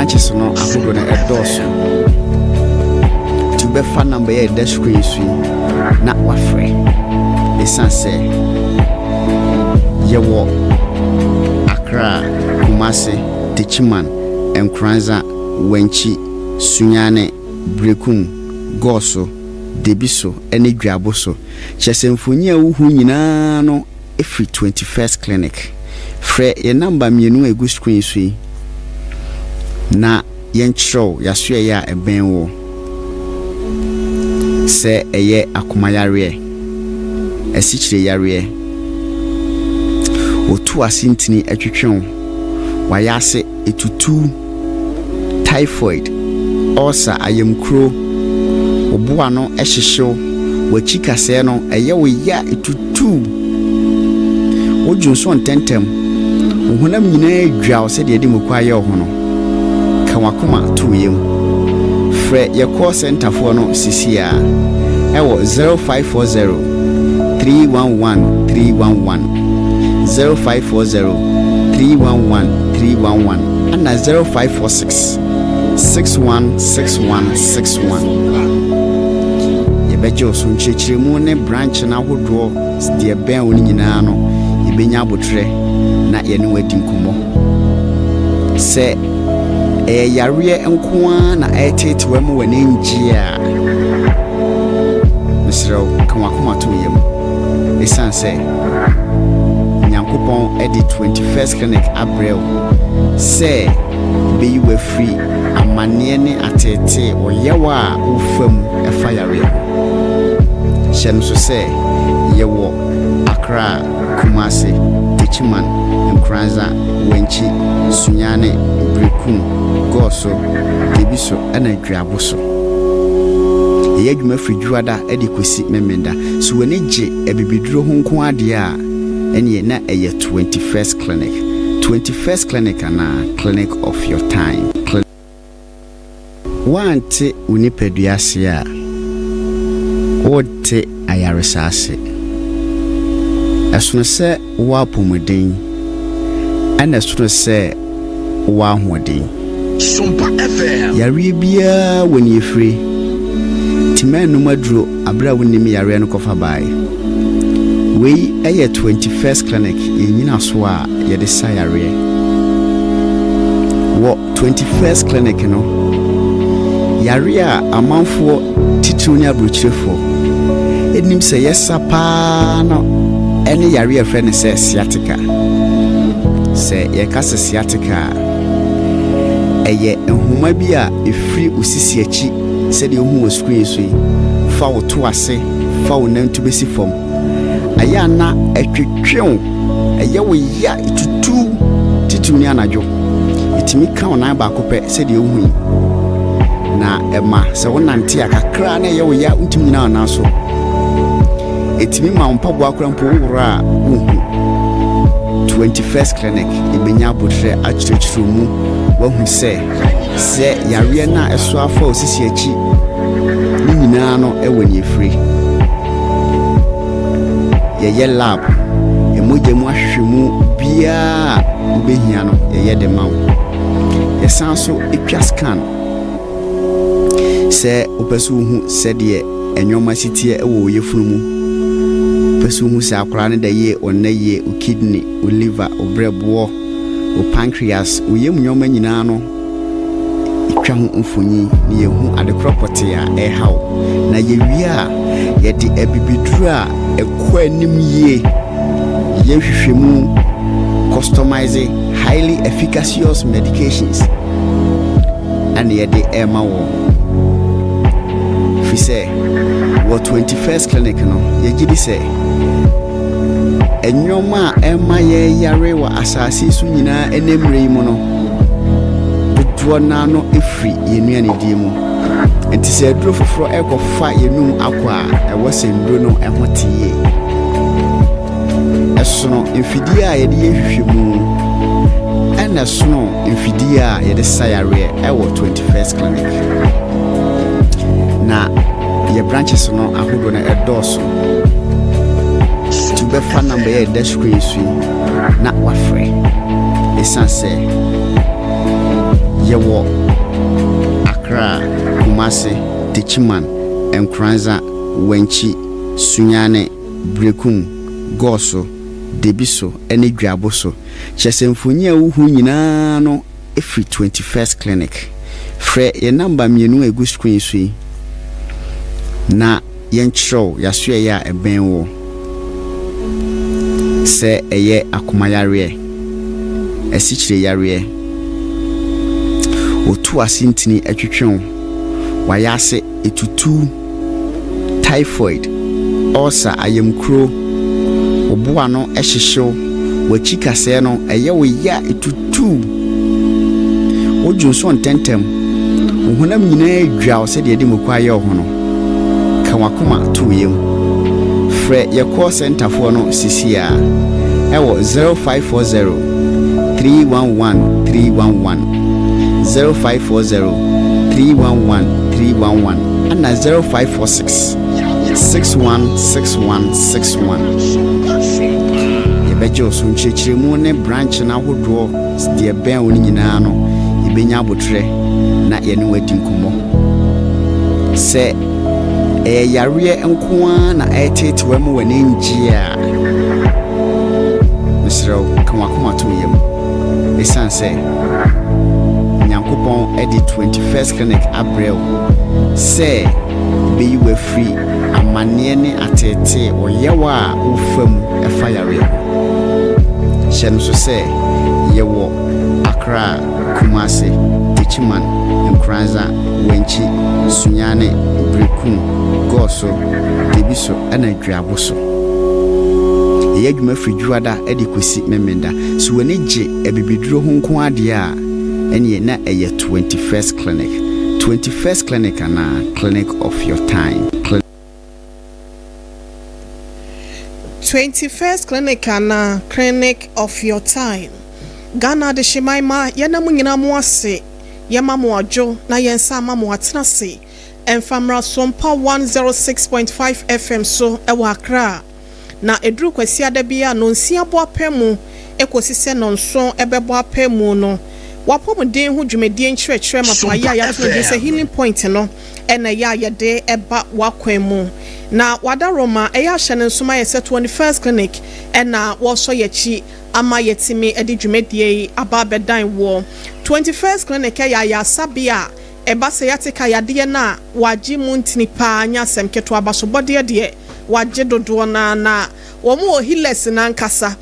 branches no ahodo na edoso to be fa number ye dash screen so na wafre esanse ye wo Accra Kumasi Techiman Enkranza Wenchi Sunyane Brekum Goso Debiso ene Dwaboso Chesemfonia uhu nyina no every 21st clinic frɛ ye number mienu egu screen so na yenchro yasue ya eben wo se eye akomayare esichire yare otu asintini atwetwen wayase etutu typhoid ulcer ayemkro oboa no ehyehyew wachika se no eye wo ya etutu ojunso ntentem ohunam nyina adwa se de mokwa ye ho no kawakoma tuyem frɛ ye call center for no sisia ewo 0540 311 311 0540 311 311 and 0546 616161 yebejo so nchechiremu ne branch na hodo de ben woni nyina no yebenya abotre na ye ne wadi nkomo se yare enkoa na etetewa mu wani njia misro kanwakoma to yem esanse nyankopon edi 21st clinic April say be you were free amane ne atete oyewa ufam efayare shen so say yewo Accra Kumasi Techiman Enkranza Wenchi Sunyane Brekum Goso Debiso ena Dwaboso ye adwuma fridwada edi kosi memenda so wani gye ebibiduro ho nko ade a ene na eye 21st clinic ana clinic of your time wante unipeduase a wote ayaresase asono se wa pomodin ana asono se wa hoden SOMPA FM yare bia woni efre timanu maduro abra wonim yare no kofa bai we eye 21st clinic yenyina so a ye de sayare wo 21st clinic no yare a amanfo tituni abrochirefo enim se yesapa no ene yare a friend se sciatica se ye kase sciatica eye ehuma bi a efri osisi achi se de ohu o screen so fa wo to ase fa wo nantu besi fom aya na etwetwew eye wo ya itutu tituni anajo itimi ka ona ba kopɛ se de ohu na ema se wonante akakra na eye wo ya untimi nyina na so etimi ma mpaboa akra mpo wura ohu 21st clinic ibenya abotre achirechiro mu wahu se yare na eso afa osisi achi ni nyina no ewani efri ye lab emoje mu ahwehwemu bia ubehia no ye de mawo ye sanso etwa scan se opesu hu se de enwoma sitie ewo yefunu mu pesu hu se akora ne da ye onaye o kidney o liver o brebo o pancreas o yem nyoma nyina no etwa ho mfonyi ne ye hu adekropote a haw na ye wi a ye de abibiduru a ekwa anim ye ye hwehwemu customizing highly efficacious medications and ye de ema wo fi say what 21st clinic no ye gidi say enyoma ema ye yare wa asase su nyina enemre mu no dodo na no efri yenuane die mu enti se aduro foforo ekofa yenum akwa ewo sendro no ehotie esono mfidie a yede yehwehwemu ena sono mfidie a yede sayare ewo 21st clinic na ye branches no ahodo na edoso to be fan number ye dash screen so na wafre esanse yewo Accra, Kumasi, Techiman, Nkranza, Wenchi, Sunyane, Brekum, Goso, Debiso, ene Dwaboso. Chesemfoni a uhu nyina no every 21st clinic. Fre ye number mienu egu screen so yi. Na yenchro yaso ya eben wo. Se eye akomayare. Esichire yare. Otu asintini atwetwen. Wayase etutu typhoid. Ulcer ayemkro. Oboa no ehyehyew. Wachika se no eye wo ya etutu. Ojunso ntentem. Ohunam nyina adwa se de mokwa ye ho no. Kawakoma tuyem. Fre ye call center for no sisia. Ewo 0540 311 311 0540 311 311 and 0546 616161. Bejo so nchechiremu ne branch na hodo de ben woni nyina no ibenya abotre na ye ne wadi nkomo se yare enkoa na etete wa mu wani njia misro kanwakoma to yem esanse nyankopon edi 21st clinic April se be you were free amane ne atete oyewa ufam efa yare Shenso say yewo Accra, Kumasi, Techiman, Nkranza, Wenchi, Sunyane, Brekum, Goso, Debiso, and Dwaboso. Yeduma frijuada edikosi memenda. So when eje ebibidro ho nko ade a ene na eye 21st clinic. 21st clinic na clinic of your time. 21st clinic and clinic of your time. Ghana de Shimaima, Yanamu Yinamuase, Yamamu Ajo, na Yensama Muatanase, and Famra SOMPA 106.5 FM so Ewakra. Na Edru Kwesia debia non sia boa pemu, ekosise non son ebeboa pemu no. Wapomu den hu dwumedie nkyerɛkyerɛ mapaya ya to de healing point no, ena ya de eba wakwemu. Na wada Roma eya hyene nsoma yese 21st clinic ena wo so yechi ama yetimi edi dwumedie aba bedan wo 21st clinic ya sabia eba se yatika yade na waji muntini pa anya semketo abasobode de waje dodo na wo mu healers na nkasa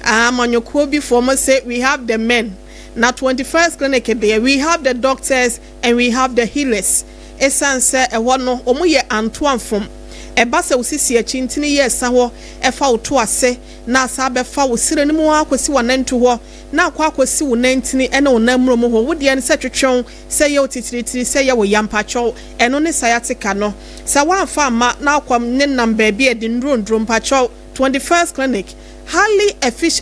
amanyoko bi for me say we have the men na 21st clinic there we have the doctors and we have the healers esanse ewo no omu ye antoanfom eba se usisi achintini yesa ho efa uto ase na asa befa usire nimu akwesi wanantu ho na akwasi wonantini ene wonamro mo ho wode ne se twetwon se ye otitiritiri se ye wo yampacho eno ne sayatika no sa wanfa ma na akwam ne number bi edi ndro mpacho 21st clinic highly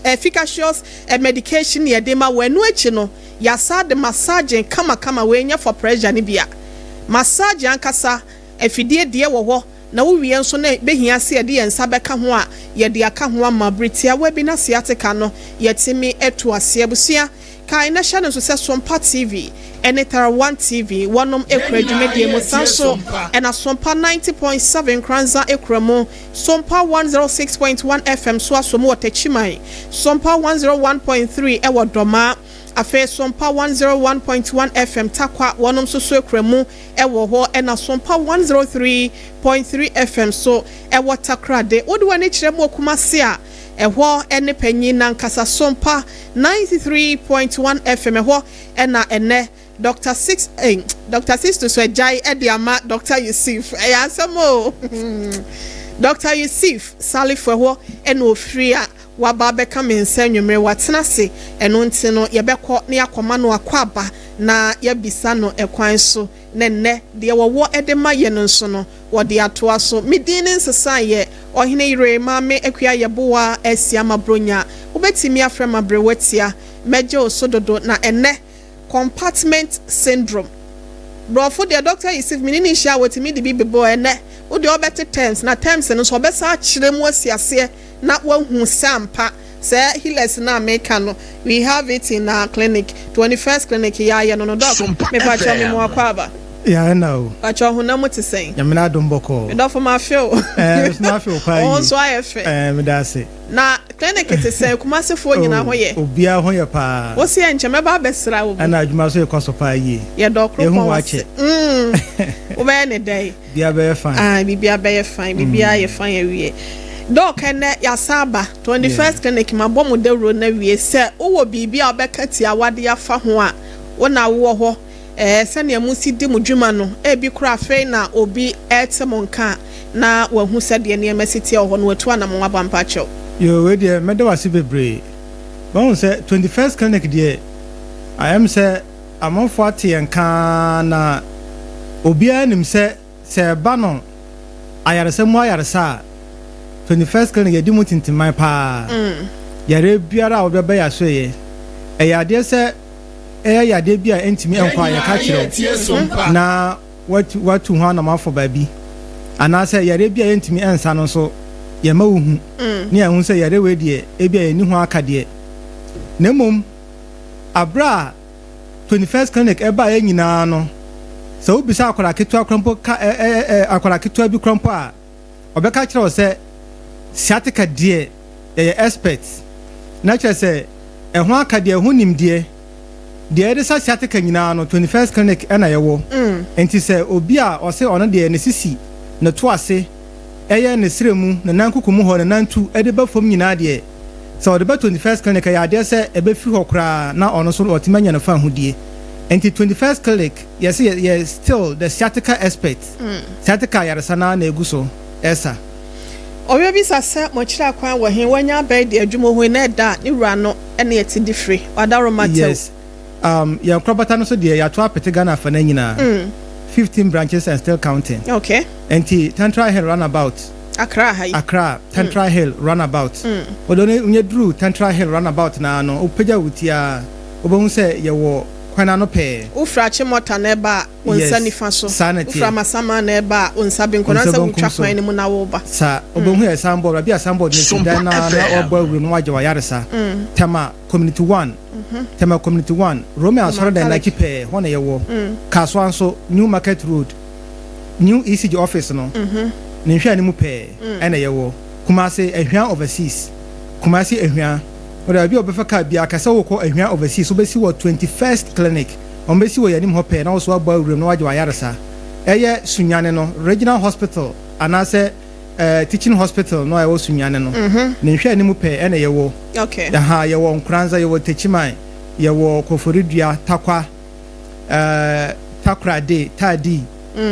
efficacious medication ye de ma wenu echi no yasa de massage kama wenya for pressure ni bia massage ankasa efidie de wo ho na wo wie nso na behia se ye de yensa beka ho a ye de aka ho ama britia we bi na siatika no yetimi eto ase abusua kai na hye no so se SOMPA TV Enetara 1 TV wonom ekradwumedie mo sanso ena SOMPA 90.7 Kranza ekramo SOMPA 106.1 FM so asomo wotachiman SOMPA 101.3 ewo doma afa SOMPA 101.1 FM takwa wonom so ekramo ewo ho ena SOMPA 103.3 FM so ewo takrade wode wani kiremo kumase a eho ene panyin na nkasa SOMPA 93.1 FM eho ena ene Dr. 6 to Swejai Ediama Dr. Yusuf Ayasamo Dr. Yusuf Salifeho eno fria waba beka mensa nwumre watenase eno ntino yebekọ ne akoma no akwaba na yebisa no ekwan so nenne de wo edema ye no nso no wode atoa so medinin sesaye Oheneyere mame ekua yeboa asiama bronya obetimi aframa brewetia meje osododo na enne compartment syndrome. Bro, for the doctor is if minini share with me the baby boy and would the better terms na terms and so besa chiremu asiase na won hu sampa say healers na make no we have it in our clinic 21st clinic ya no doc me pa cha me mo akwaba yeah no acha ho na mo te sen ya me na dom boko me do for ma feel it's not feel pa on so I fe me da say na clinic te sen kuma se fo nyina ho ye obia ho ye pa wo se enche me ba besra wo ana adwuma so ye kwaso pa yi ye do kro ko wa che wo be ne day bia be fine bibia be fine bibia ye fine awie doc ene ya saba 21st clinic ma bom de ro na wie se wo bibia obeka ti awade afa ho a wo na wo ho se ne amusi di mudwuma no bi kura fe na obi etemonka na wahu se de ne emesiti ho no watu ana mo abampa chew yo we de me de wase bebre bon se 21st clinic de I am say amonfo atenka na obia nim se ba no ayaresa mu ayaresa 21st clinic yedi mu tintimai pa yare biara obeba ya so ye yade se yade bia entimi enkwa ya ka kire na watu ho na mafo baabi ana se yare bia entimi ensa no so ye ma wuhu ne ya hu se yare we de bia eni ho aka de na mom abra 21st clinic eba ya nyina no so obisa akwara ketua krampo ka akwara ketua bi krampo a obeka kire o se sciatica de expert na kire se ho aka de ho nimde de ede sa sciatica nyina no 21st clinic na yewo enti se obi a o se ono de ne sisi na to ase eye ne siremu na nankukumu ho na nantu ede ba fom nyina de so de ba 21st clinic ya de se ebe fi ho kra na ono so otimanya na fa hodie enti 21st clinic yes still the sciatica expert sciatica yaresana na eguso esa owe bi sase mo kira kwan wo hen wanya ba de adwumo ho na da ni wura no ene yeti different wadaro matel yes ya krobata no so de ya to apete Ghana fa na nyina 15 branches and still counting okay enti Tantra Hill runabout Accra Tantra Hill runabout odone unye dru Tantra Hill runabout na no opeja wutia obohu se ye wo kwana no pe ufra che mota na eba onsa nifa so ufra masama na eba onsa benko na se wutwa kwan ni mu na wo ba sa obohu ya sambo bia sambo ni dan na obo awru no waje wa yaresa tema community 1 tema community 1 Rome asoro dan na kipe ho na ye wo kaso anso New Market Road New ECG office no ne hwa ni mu pe na ye wo Kumasi ehwan overseas Kumasi ehwan ora bi obefa ka bia akasa wo ko ehwan overseas so besi wo 21st clinic on besi wo yanim ho pe na wo so agba awru no waje wa yaresa eye sunyane no regional hospital anase teaching hospital no ayo sunyane no ne hwa ni mu pe na ye wo okay aha ye wo nkranza ye wo techimai ye wo koforidua takwa takrade tadi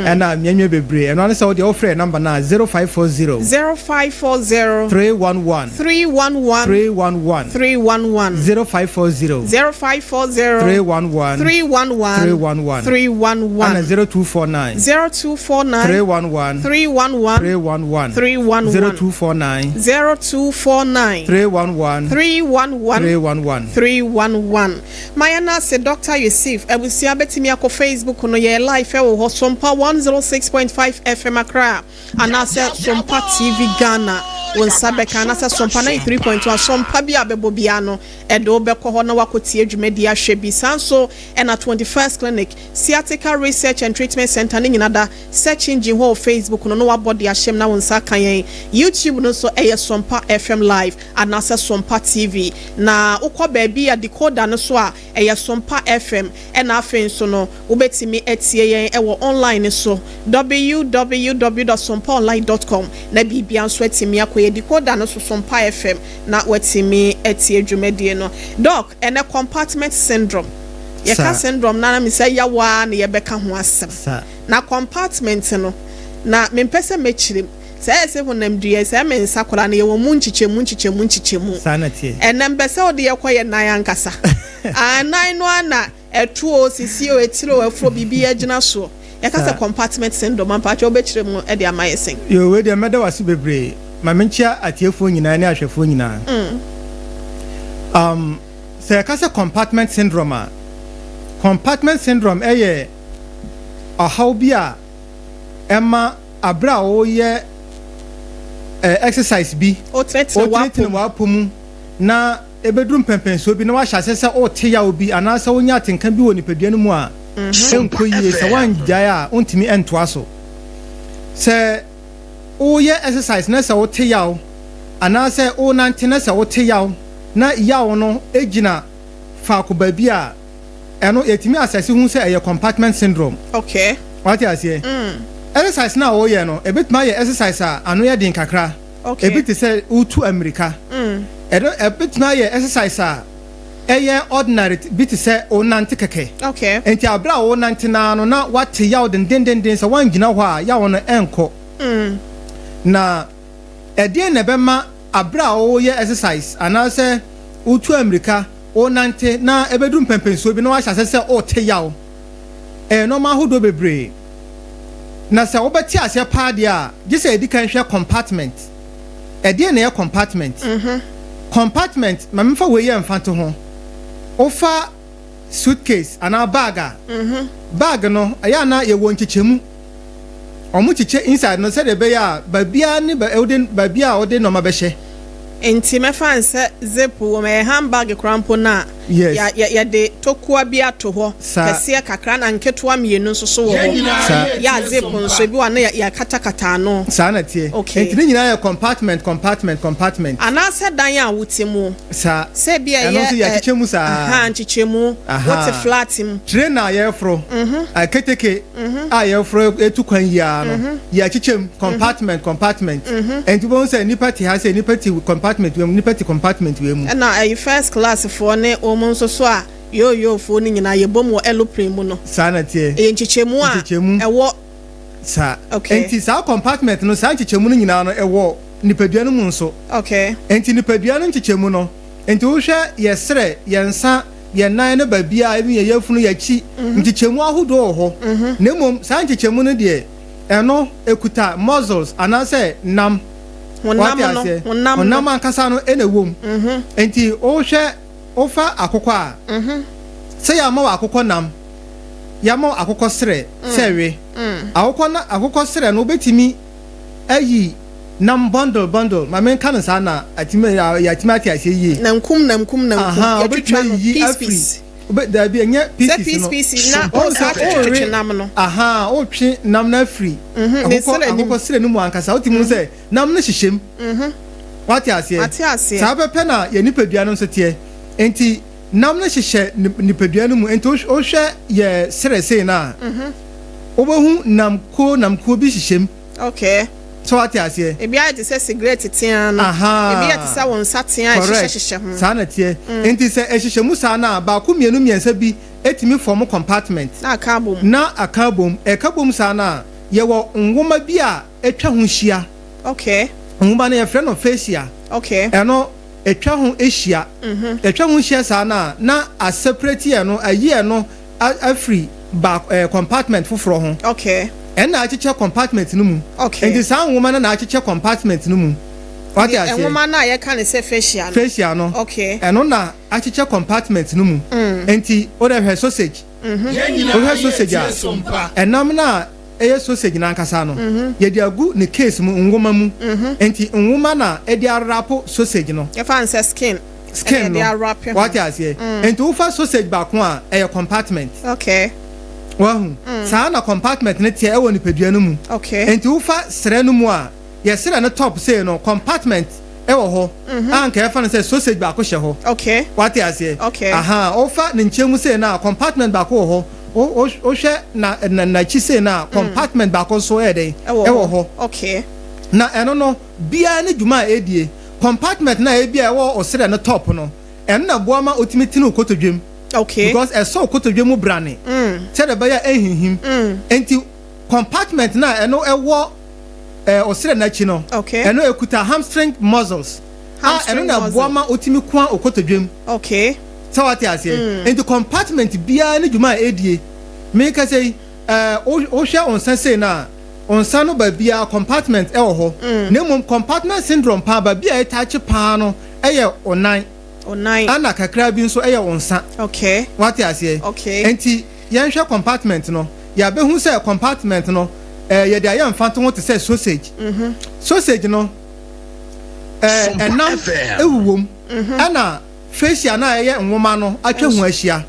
ena mianwe bebre eno ane say the offer number na 0540 311 311 311 0540 311 and 0249 311 311 Mayana se Dr. Yusuf ebusia betimi akọ Facebook no ye live e wo SOMPA 106.5 FM Accra anase SOMPA TV Ghana won sabeka anase SOMPA 93.1 SOMPA bia bebo bia no edo beko ho na wakotie adwumadi ahwe bi sanso na 21st clinic sciatica research and treatment center ni nyinada search engine ho Facebook no wabodi ahyem na won sa kan YouTube no so SOMPA FM live anase SOMPA TV na ukọ baabi ya decoder no so a SOMPA FM na afen so no ubetimi etie yen ewo online so www.sompaonline.com na bibia nso etimi akoye decoder no so SOMPA FM na wetimi etie dwumadi no doc ene compartment syndrome yeka syndrome na me say yawa na yebeka ho asem na compartment no na mempese mechirim se honam dua se me nsakora na ye wo mu nchichemu sanati enembese ode yekoye nan ankasa anan no ana etuo sisio etiro afro bibi agina so yakasa compartment syndrome ampa cho obechire mu e de amayesen yo we de meda wase bebre ma menchia atiefo nyina ne ahwefo nyina se yakasa compartment syndrome eye ahawbia ema abra o ye exercise bi o treat wa pomu na ebedrum pempenso bi na wa hyase se o te ya obi anasa onya atenka bi wɔ nipadua no mu a enko yie se wan gyae a ontimi entoa so se o ye exercise na se o te ya anasa o nante na se o te ya na yawo no egina fa ko ba bi a eno yetimi asase hu se eye compartment syndrome. Okay. What you say? Exercise na o ye no ebetuma ye exercise a ano ye din kakra. Okay. Ebit say utu America. Ebetuma ye exercise a eye ordinary bit say o nante keke. Okay. Enti abra o nante na no na what yaw den so wan gina ho a yaw no enko. Na ede na bema abra o ye exercise ana say utu America o nante na ebedum pempenso bi na wa hyase say o te yaw. Normal hodo bebre na se obeti ase pa de a gise edi kan hwe compartment ede na ye compartment compartment mamfa we ye mfanto ho ofa suitcase ana bag bag no aya na ye won chichemu omu chiche inside no se de be ya babia ni ba ode babia ode no ma be hye enti mefa nse zip wo me handbag krampo na ya de tokua bi ato ho kese kakra na nketo amienu nso so wo ya zip nso bi wa na ya katakata no sa na tie enti ni nyina ya compartment ana se dan ya wutimu sa se bia ya chichemu sa chichemu what flat im trainer ya fro aketeke ya fro etu kwan ya no ya chichem compartment enti bon se nipa ti ha se nipa ti compartment we nipa ti compartment we mu na first class for ne omo so a yo fo ni nyina ye bom wo aeroplane mu no sa na tie nchichemu a ewo sa enti sa compartment no sa nchichemu no nyina no ewo nipadua no mu nso okay enti nipadua no nchichemu no enti wo hwe ye sere ye nsa ye nan ne babia ebi ye yafunu ye chi nchichemu ahodo ho na mom sa nchichemu no de eno ekuta muscles anase nam wonam ankasa no enewom enti wo hwe ofa akokọ a se ya ma akokọ nam ya ma akokọ sere sewe akokọ sere no betimi ayi nam bundle ma men kan sa na atime ya timati ase yi namkum ya twitwa no piece da bi enye piece na o sa twitwa nam no o twi nam na free akokọ sere no mu ankasa otimu se nam no hyehyem wati ase sa bepe na ye nipadua no so tie enti nam na hyehyɛ nipadua no mu enti o hwɛ ye sere sei na obehu namko bi hyehyem okay so what you say ebi a te say cigarette tian no ebi a te say won satia hyehyɛ ho sa na tie enti se hyehyɛ mu sa na ba ko mienu miensa bi etimi form compartment na akabom ekabom sa na ye wo nwoma bi a etwa ho hia okay nwoma na ye frɛ no facia okay eno etwa ho ehia etwa ho hia sa na a separate ye no aye no a free back compartment foforo ho okay and na achiche compartment no mu okay and this woman na achiche compartment no mu what you say and woman na ye kan say facial no okay and na achiche compartment no mu enti o da hwe sausage o hwe sausage a SOMPA enam na eye sausage na nkasa no ye di agu ne case mu nwoma mu enti nwoma na e di arapo sausage no ye fan say skin no what you say enti wo fa sausage ba ko a eye compartment okay wahu sa na compartment ne tie e woni padua no mu okay enti wo fa sere no mu a ye sere no top say no compartment e wo ho anka e fa no say sausage ba ko hye ho okay what you say okay o fa ne nchemu say na compartment ba ko ho o hwe na chi say na compartment ba ko so e dey e wo ho okay na eno no bia ne dwuma edie compartment na e bia e wo o sere no top no en na boama otimiti no kotodwem okay because e so kotodwem brane say the baya ehihim enti compartment na eno ewo osire na chi no okay eno ekuta hamstring muscles eno na boama otimi kwa okotodwem okay so what you say enti compartment bia ne dwuma edie me ka say o hwa onsan say na onsan no ba bia compartment e wo ho na mom compartment syndrome pa ba bia e touch pa no eye onan ana kakra bi nso eye onsa okay what you say okay enti yen hwe compartment no ya be hu say compartment no ye de aye mfanto ho te say sausage sausage no enam ewuwom ana facial na ye nwoma no atwa ho ahia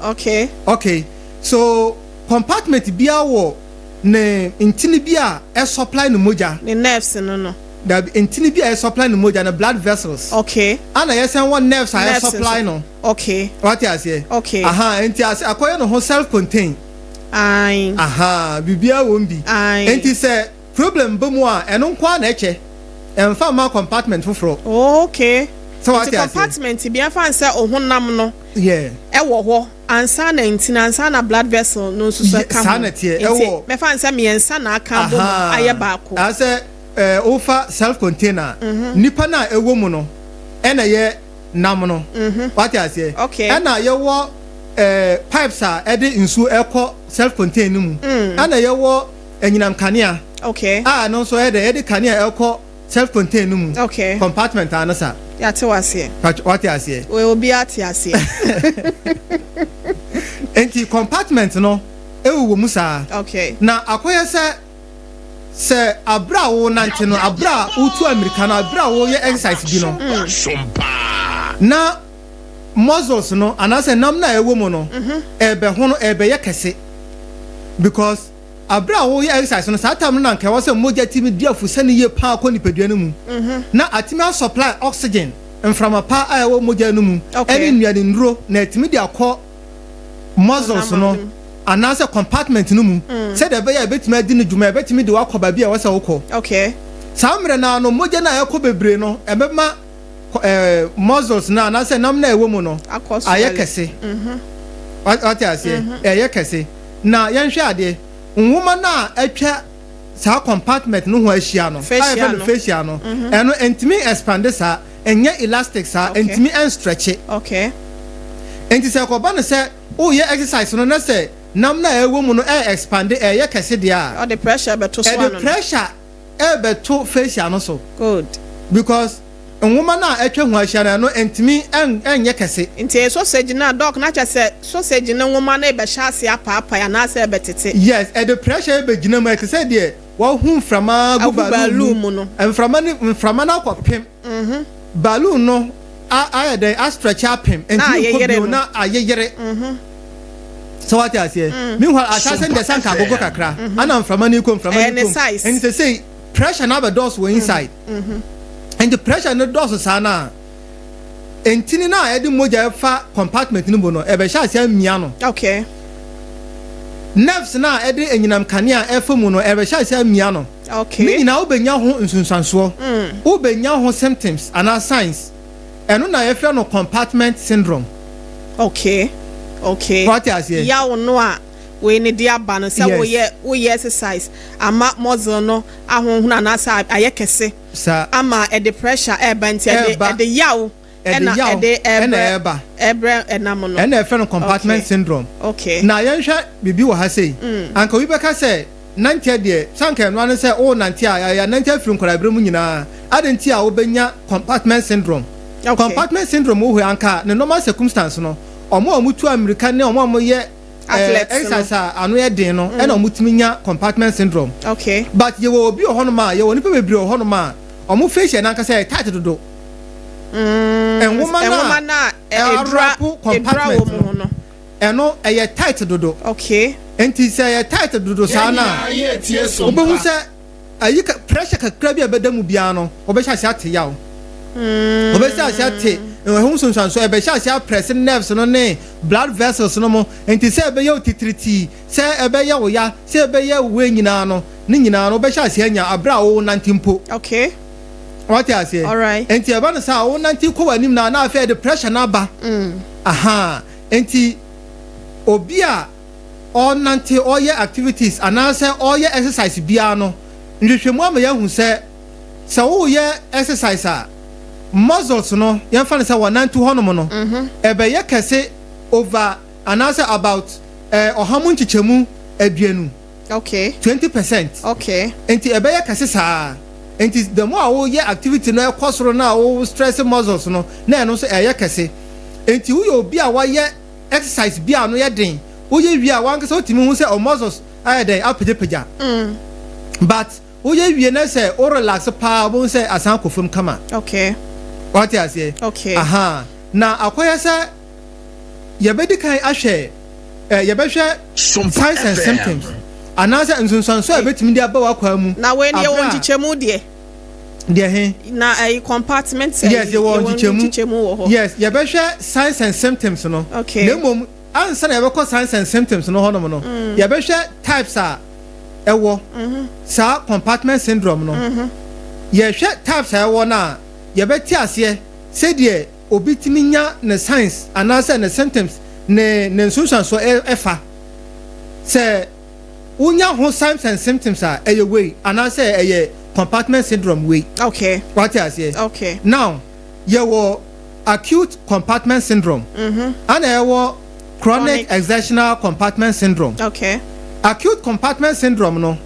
okay so compartment bia wo ne intini bia e supply no moja the nerves no da intini bia e supply no moja na blood vessels ana ye sen one nerves are supply no what you say enti as akoye no self contained bibia won bi enti say problem bomu a eno kwa na eche emfa ma compartment foforo so what you say compartment bia fan say ohunam no e wo ho ansa na ntina ansa na blood vessel no so so ka ho me fan say me ensa na aka bo aye baako ase over self container nipa na ewo mu no e na ye nam no what you say e na ye wo pipes a e de nsu ekọ self contained mu e na ye wo enyinam kanea no so e de kanea ekọ self contained mu compartment anasa ya te wase what you say we obi ate ase enti compartment no ewu mu saa na akoye se abra wo nante no abra utu america no abra wo ye exercise bi no SOMPA na muscles no anase nam na ewo mu no ebe ho no ebe ye kese because abra wo ye exercise no saa tam na nka wo se moja timi di afusa ne ye pa akọ nipadua no mu na atimi supply oxygen from a pa a wo moja no mu eni nuade nduro na atimi di akọ muscles no anase compartment no mu se de be ya betimi adi ne dwuma betimi de wakoba bia wo se wokọ samre na no moja na yakọ bebre no ebema muscles na anase nam na ewo mu no ayekese what you say ayekese na yenhwe ade nwoma na atwa sa compartment no ho ahia no facial no eno entimi expand sa enye elastic sa entimi en stretch enti se ko ba no se o ye exercise no na se nam na ewo mu no expand ye kese dia the pressure beto so no the pressure beto facial no so good because nwoma na atwa ho ahia no entimi enye kese enti sausage na doc na cha se sausage na nwoma na be hya ase apapa ya na se betete yes the pressure be gina ma kese de wo hu frama go balloon no frama na ko pem balloon no I dey stretch up him enti ko bi na ayeyere so what you say meanwhile assassin the sanka gogo kakra ana frama ni ko and say pressure na be doors were inside and the pressure no doors sana entini na edi moja fa compartment ni bo no e be sha sia mia no nerves na edi enyinam kanea efa mu no e be sha sia mia no ni nyina obenya ho nsunsanso obenya ho symptoms and signs eno na e fe no compartment syndrome what you say ya no a we ne dia ba no se wo ye exercise ama muscle no ahonhuna na sa ayekese ama the pressure banti the yaw ebre enam no ena efe no compartment syndrome na yenhwa bibi wo ha sei anka wi beka se nantia de sanka no an se o nantia ya nantia firi nkora bre mu nyina adenti a wo benya compartment syndrome compartment syndrome wo anka ne normal circumstance no omo tu america ne omo ye exercise anu ye den no ena omutimi nya compartment syndrome but ye wo obi ohonoma ye wo nipa bebre ohonoma omo facial na nka say tight dodo woman na edra compartment no eno eye tight dodo enti say eye tight dodo sana obo say ayi pressure kakra bi abedamu bia no obehya sia te yawo obehya sia te ehun sonsanso ebehya sia press nerves no ne blood vessels no mo enti say ebe ye otitriti say ebe ye wo ya say ebe ye wo nyina no ni nyina no obehya sia nya abra wo nantimpo what you say alright enti eba no sa wo nanti ko wanim na na afa the pressure na ba enti obi a all nanti all your activities and say all your exercise bia no nhwehwemu ama ya hu say wo ye exercise a muscles no yan fa say wananti honom no ebe ye kese over and say about ohamu nchichemu aduanu 20% enti ebe ye kese saa enti the more wo ye activity no ekosoro na wo stress muscles no na eno so eye kese enti wo ye obi a wa ye exercise bia no ye den wo ye wi a wan kese otimi hu say o muscles aye den apejepeja but wo ye wi na say o relax pa wo say asan kofum kama what you say okay aha na akoya say yebedi kan ahwe yebehwe signs and symptoms anasa nsonso ebetimi dia ba wakwa mu na we ne won chichemu de he na compartment yes you won chichemu yes yebehwe signs and symptoms no okay na mom ansa na yebekọ signs and symptoms no hono no yebehwe types a ewo sa compartment syndrome no yehwe types a ewo na yebeti ase se de obitimi nya ne signs anasa ne symptoms ne nsusan so efa se unya ho signs and symptoms a eye way anasa eye compartment syndrome way okay what you say okay now you acute compartment syndrome and you chronic exertional compartment syndrome okay acute compartment syndrome no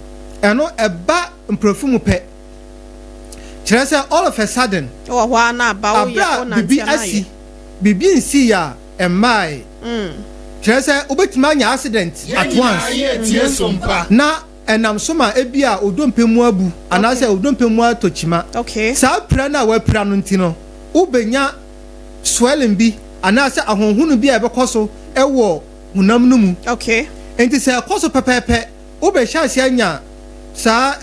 eno eba mprofumu pe kire say all of a sudden oh wa na ba o ya na bibi nsi ya emai kire say obetima nya accident at once na enam soma ebia odompemu abu anase odompemu atochima okay sa pra na wa pra no ntino ubenya swelling bi anase ahonhunu bi ebekoso ewo hunam no mu okay enti se ekoso pepepe ubehia ase anya sa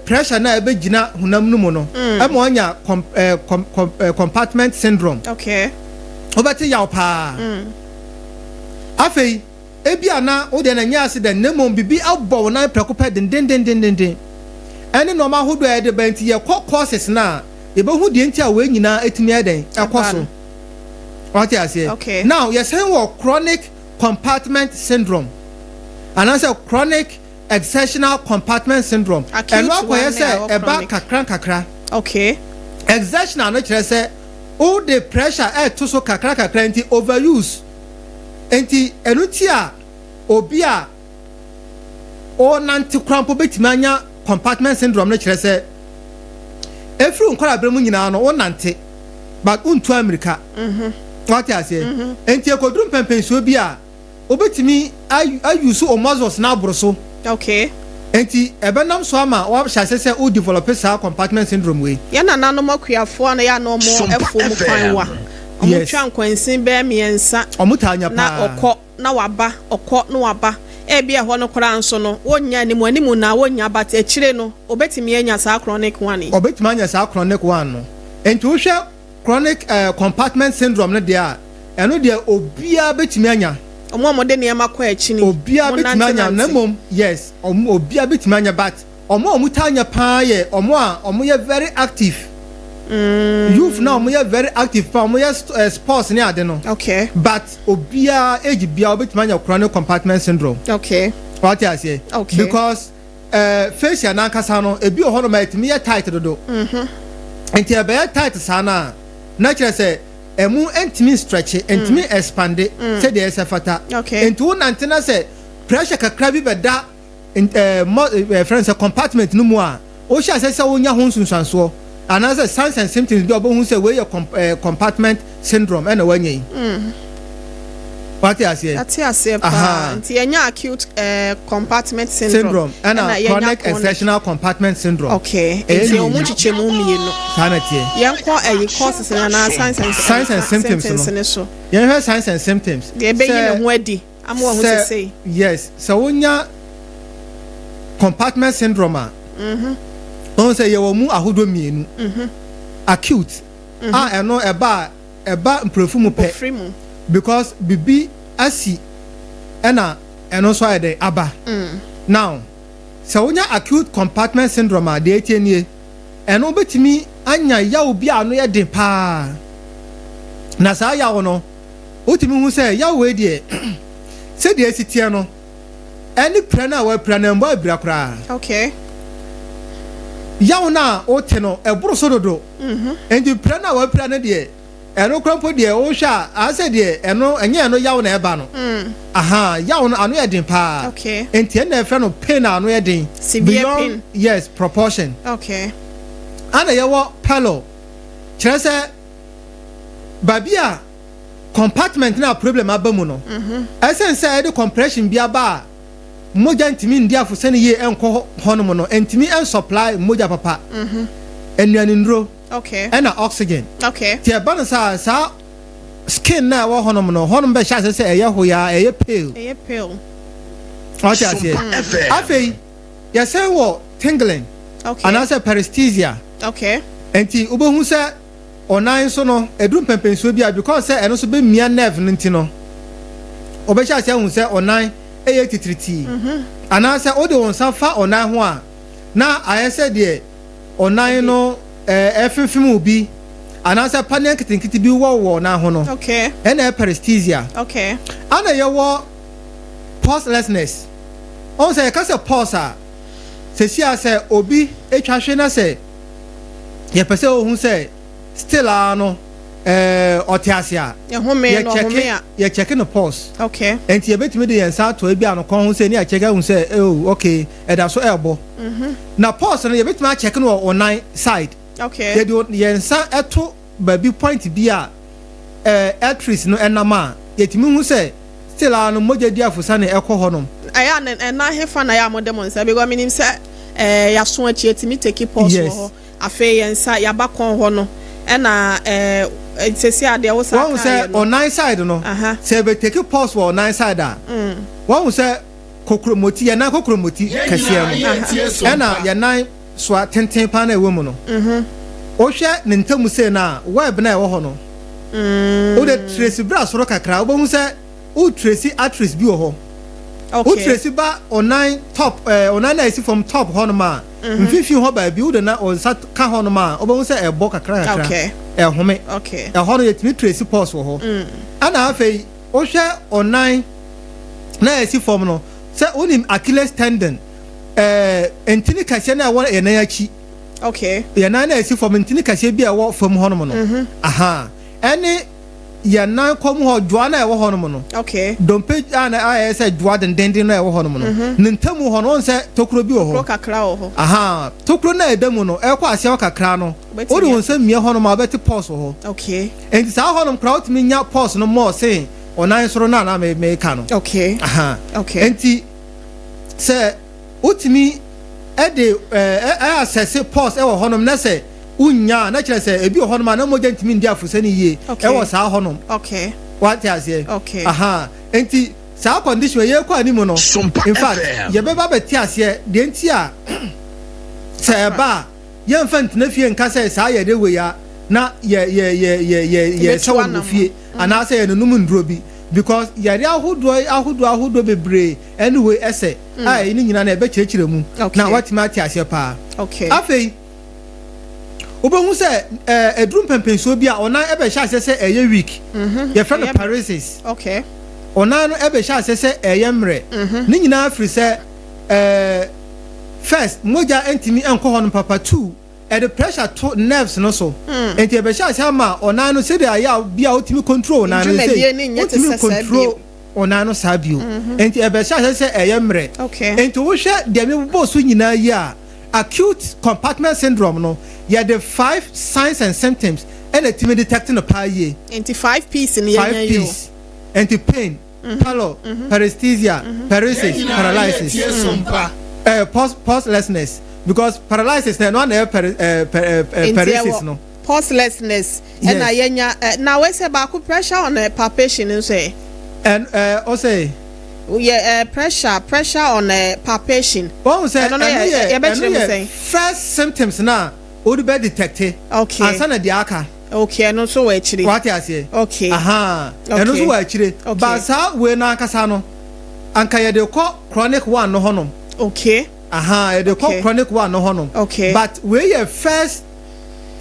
pressure na ebegina hunam no mu no ema onya compartment syndrome okay obati yaw pa afei ebia na wo de na nya accident na mom bibi abọ na prekopa den ene no ma hodo e de banti ye courses na ye behu de nti a we nyina etimi eden ekoso what you say okay now you say chronic compartment syndrome and also chronic exertional compartment syndrome and what you say about kakra okay exertional no kire say all the pressure to so kakra nti overuse enti enuti a obi a o nanti krampo betimi anya compartment syndrome no kire say efru nkora bremu nyina no o nanti but untu America what you say enti ekodrum pempenso bi a obetimi ayusu o muscles na abroso okay enti ebenam so ama o hyase say o develop sa compartment syndrome we ya na nanom akuafo na ya no mo efo mu kwanwa omutwa nkwansin be miensa omutanya pa na okọ na waba okọ na waba ebi ehọ no kora nso no wonya ni mu animu na wonya bat echire no obetimi anya sa chronic one obetimi anya sa chronic one no enti wo hwe chronic compartment syndrome no dia eno dia obia betimi anya omo de ne makọ echi ni obia betimi anya na mom yes obia betimi anya but omutanya pa ye omo ye very active youth now omo very active pa omo sports ni ade no okay but obia age bia obetimi anya chronic compartment syndrome okay what you say okay because facial na kasa no ebi oho no ma etimi ye tight dodo enti ebe ye tight sana na kire say emu entimi stretch entimi expand say dey sefata okay enti wo nantena say pressure kakra bi beda friends compartment no mu a o sha say wonya ho nsunsanso another signs and symptoms bi obo hu say we your compartment syndrome and wanye what you say pa nti enya acute compartment syndrome and chronic exertional compartment syndrome okay nti o mu chichemu mienu sanate yenko causes na signs and symptoms ne so yen have signs and symptoms dey be yin ho adi amo ho say yes so wonya compartment syndrome on say you mu ahodo mienu acute eno eba mprofumu pe because bibi asi eno so ade aba now so wonya acute compartment syndrome de etienie eno betimi anya yawo bi ano ye de pa na sa yawo no otimi hu say yawo e de se de asitie no any prana wa prana mbo abira kra okay yawo na o te no eboro so dodo and prana wa prana de eno krampo de o hwa ase de eno enye eno yawo na eba no aha yawo no ano ye den pa okay enti na efra no pain ano ye den severe pain yes proportion okay ana yawo palo kire se babia compartment na problem abamu no essence e de compression bia ba moja ntimi ndia fo sene ye enko hono no ntimi en supply moja papa enuane ndro Okay. And oxygen. Okay. Ti eba no sa skin na wo honom no honom be sha se eye hoya eye pale. Eye pale. What you say? Afei ya say wo tingling. Okay. And also paresthesia. Okay. Enti obohu se onan so no edum pempensuo bia because say eno so be mia nerve nti no. Obesha say hu say onan eye titriti. And also ode won sa fa onan ho a na ayese de onan no efimfim obi anasa panen kitinkiti bi wo na ho no. Okay. And paresthesia. Okay. Ana ye wo pauselessness. On say ka say pause a se sia say obi etwahwe na say ye pese ohun say still no otiasia. Ye home no home a ye check no pause. Okay. Enti ye betimi de yensa to ebi anokon ho say ni a check ahun say oh okay e da so elbo. Na pause no ye betimi check no online side. Okay. Ye do yensa eto baby point bi a actress no enama ye timi hu say still no moja di afusa na ekọ honom. Aya na hefa na ya modem say because meaning say ya so achi etimi take pause ho afa yensa ya ba kon ho no na sesi ade wo sa kan say on nine side no say be take pause for nine side a one say kokromoti ya na kokromoti kase no na ya nine so tenten pa na ewo mu no o hwe ne ntamu say na web na ewo ho no o de trace bra so kakra o bo say o trace actress bi ho. Okay. O trace ba online top online na isi from top ho no ma mfifi ho ba bi o de na on sat ka ho no ma o bo say ebo kakra kakra. Okay. Home. Okay. Ho no yetimi trace pause ho. Ana afei o hwe online na isi form no say onim Achilles tendon entini kase na wo na yachi. Okay. Ya na isi form entini kase bi a wo fam ho no no. Aha. Any ya na kom ho dwa na ewo ho no no. Okay. Don't page na I say dwa den na ewo ho no no. Ntamu ho no say tokuro bi ho. Tokuro kakra ho. Aha. Tokuro na edamu no e kwa ase kakra no. O de won say mie ho no ma beti pause ho. Okay. Enti sa ho no crowd mi nya pause no more say onan soro na me ka no. Okay. Aha. Okay. Enti say utimi e de assess pause e wo ho no na say unya na kire say ebi ho no ma na mo gentimi ndi afusa ni ye e wo sa ho no. Okay. What you say? Okay. Aha. Enti sa condition ye kwa animu no. In fact, ye be ba beti ase de enti a say ba ye mfant na fie nka say sa ye de we ya na ye so no fie ana say ye num nduro bi because ye re ahodo bebre anyway ese ai ni nyina na e be kirekire mu na what ma ti ase pa. Okay. Afei obohu say edrum pempenso bi a ona ebe sha ase eye week ye friend paralysis. Okay. Ona no ebe sha ase eye mre ni nyina afri say first moja entimi enko ho no papa 2 the pressure to nerves no so enti ebe sha ase ma ona no say dey aya bia otimi control na no say otimi control ona no sabio enti ebe sha ase eye mre. Okay. Enti wo hwe de me bo so nyina yi a acute compartment syndrome no yeah the 5 signs and symptoms and the team detecting the power ye 5 piece in the 5 piece anti pain pallor paresthesia paralysis paralysis pauselessness because paralysis na no na paralysis no pauselessness and ayenya now we say back pressure on the palpation and say and also yeah pressure on the palpation one say first symptoms na o be detected. Okay. Ansa na dia aka. Okay, no so we chire. What you say? Okay. Aha. Eno so we chire. Ba sa we na akasa no. Anka ye de ko chronic one no honom. Okay. Aha, ye de ko chronic one no honom. Okay. But we your first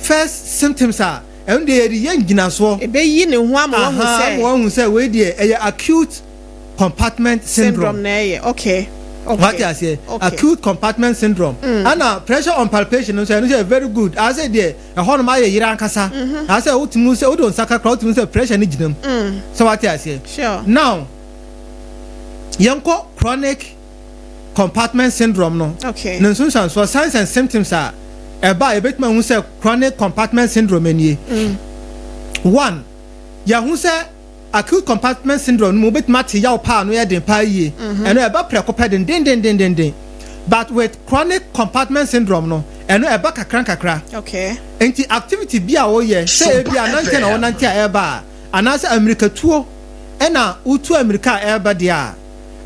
symptoms are and dey yen gina so. E be yi ne ho am won say we dey acute compartment syndrome. Okay. What you say? Acute compartment syndrome. And pressure on palpation so say very good. I say there a hono ma ye yira nkasa. I say utimu say odon saka crowd utimu say pressure ni ginam. So what you say? Sure. Now yanko chronic compartment syndrome no. Okay. Nanso so signs and symptoms are e ba e betma hu say chronic compartment syndrome anie. 1 ya hu say acute compartment syndrome mo betima te yaw pa no ye den pa yi eno e ba preko pe den but with chronic compartment syndrome no eno eba kakra okay enti activity bi a wo ye say bi anante na wonante a eba anase America tuo ena utu America eba dia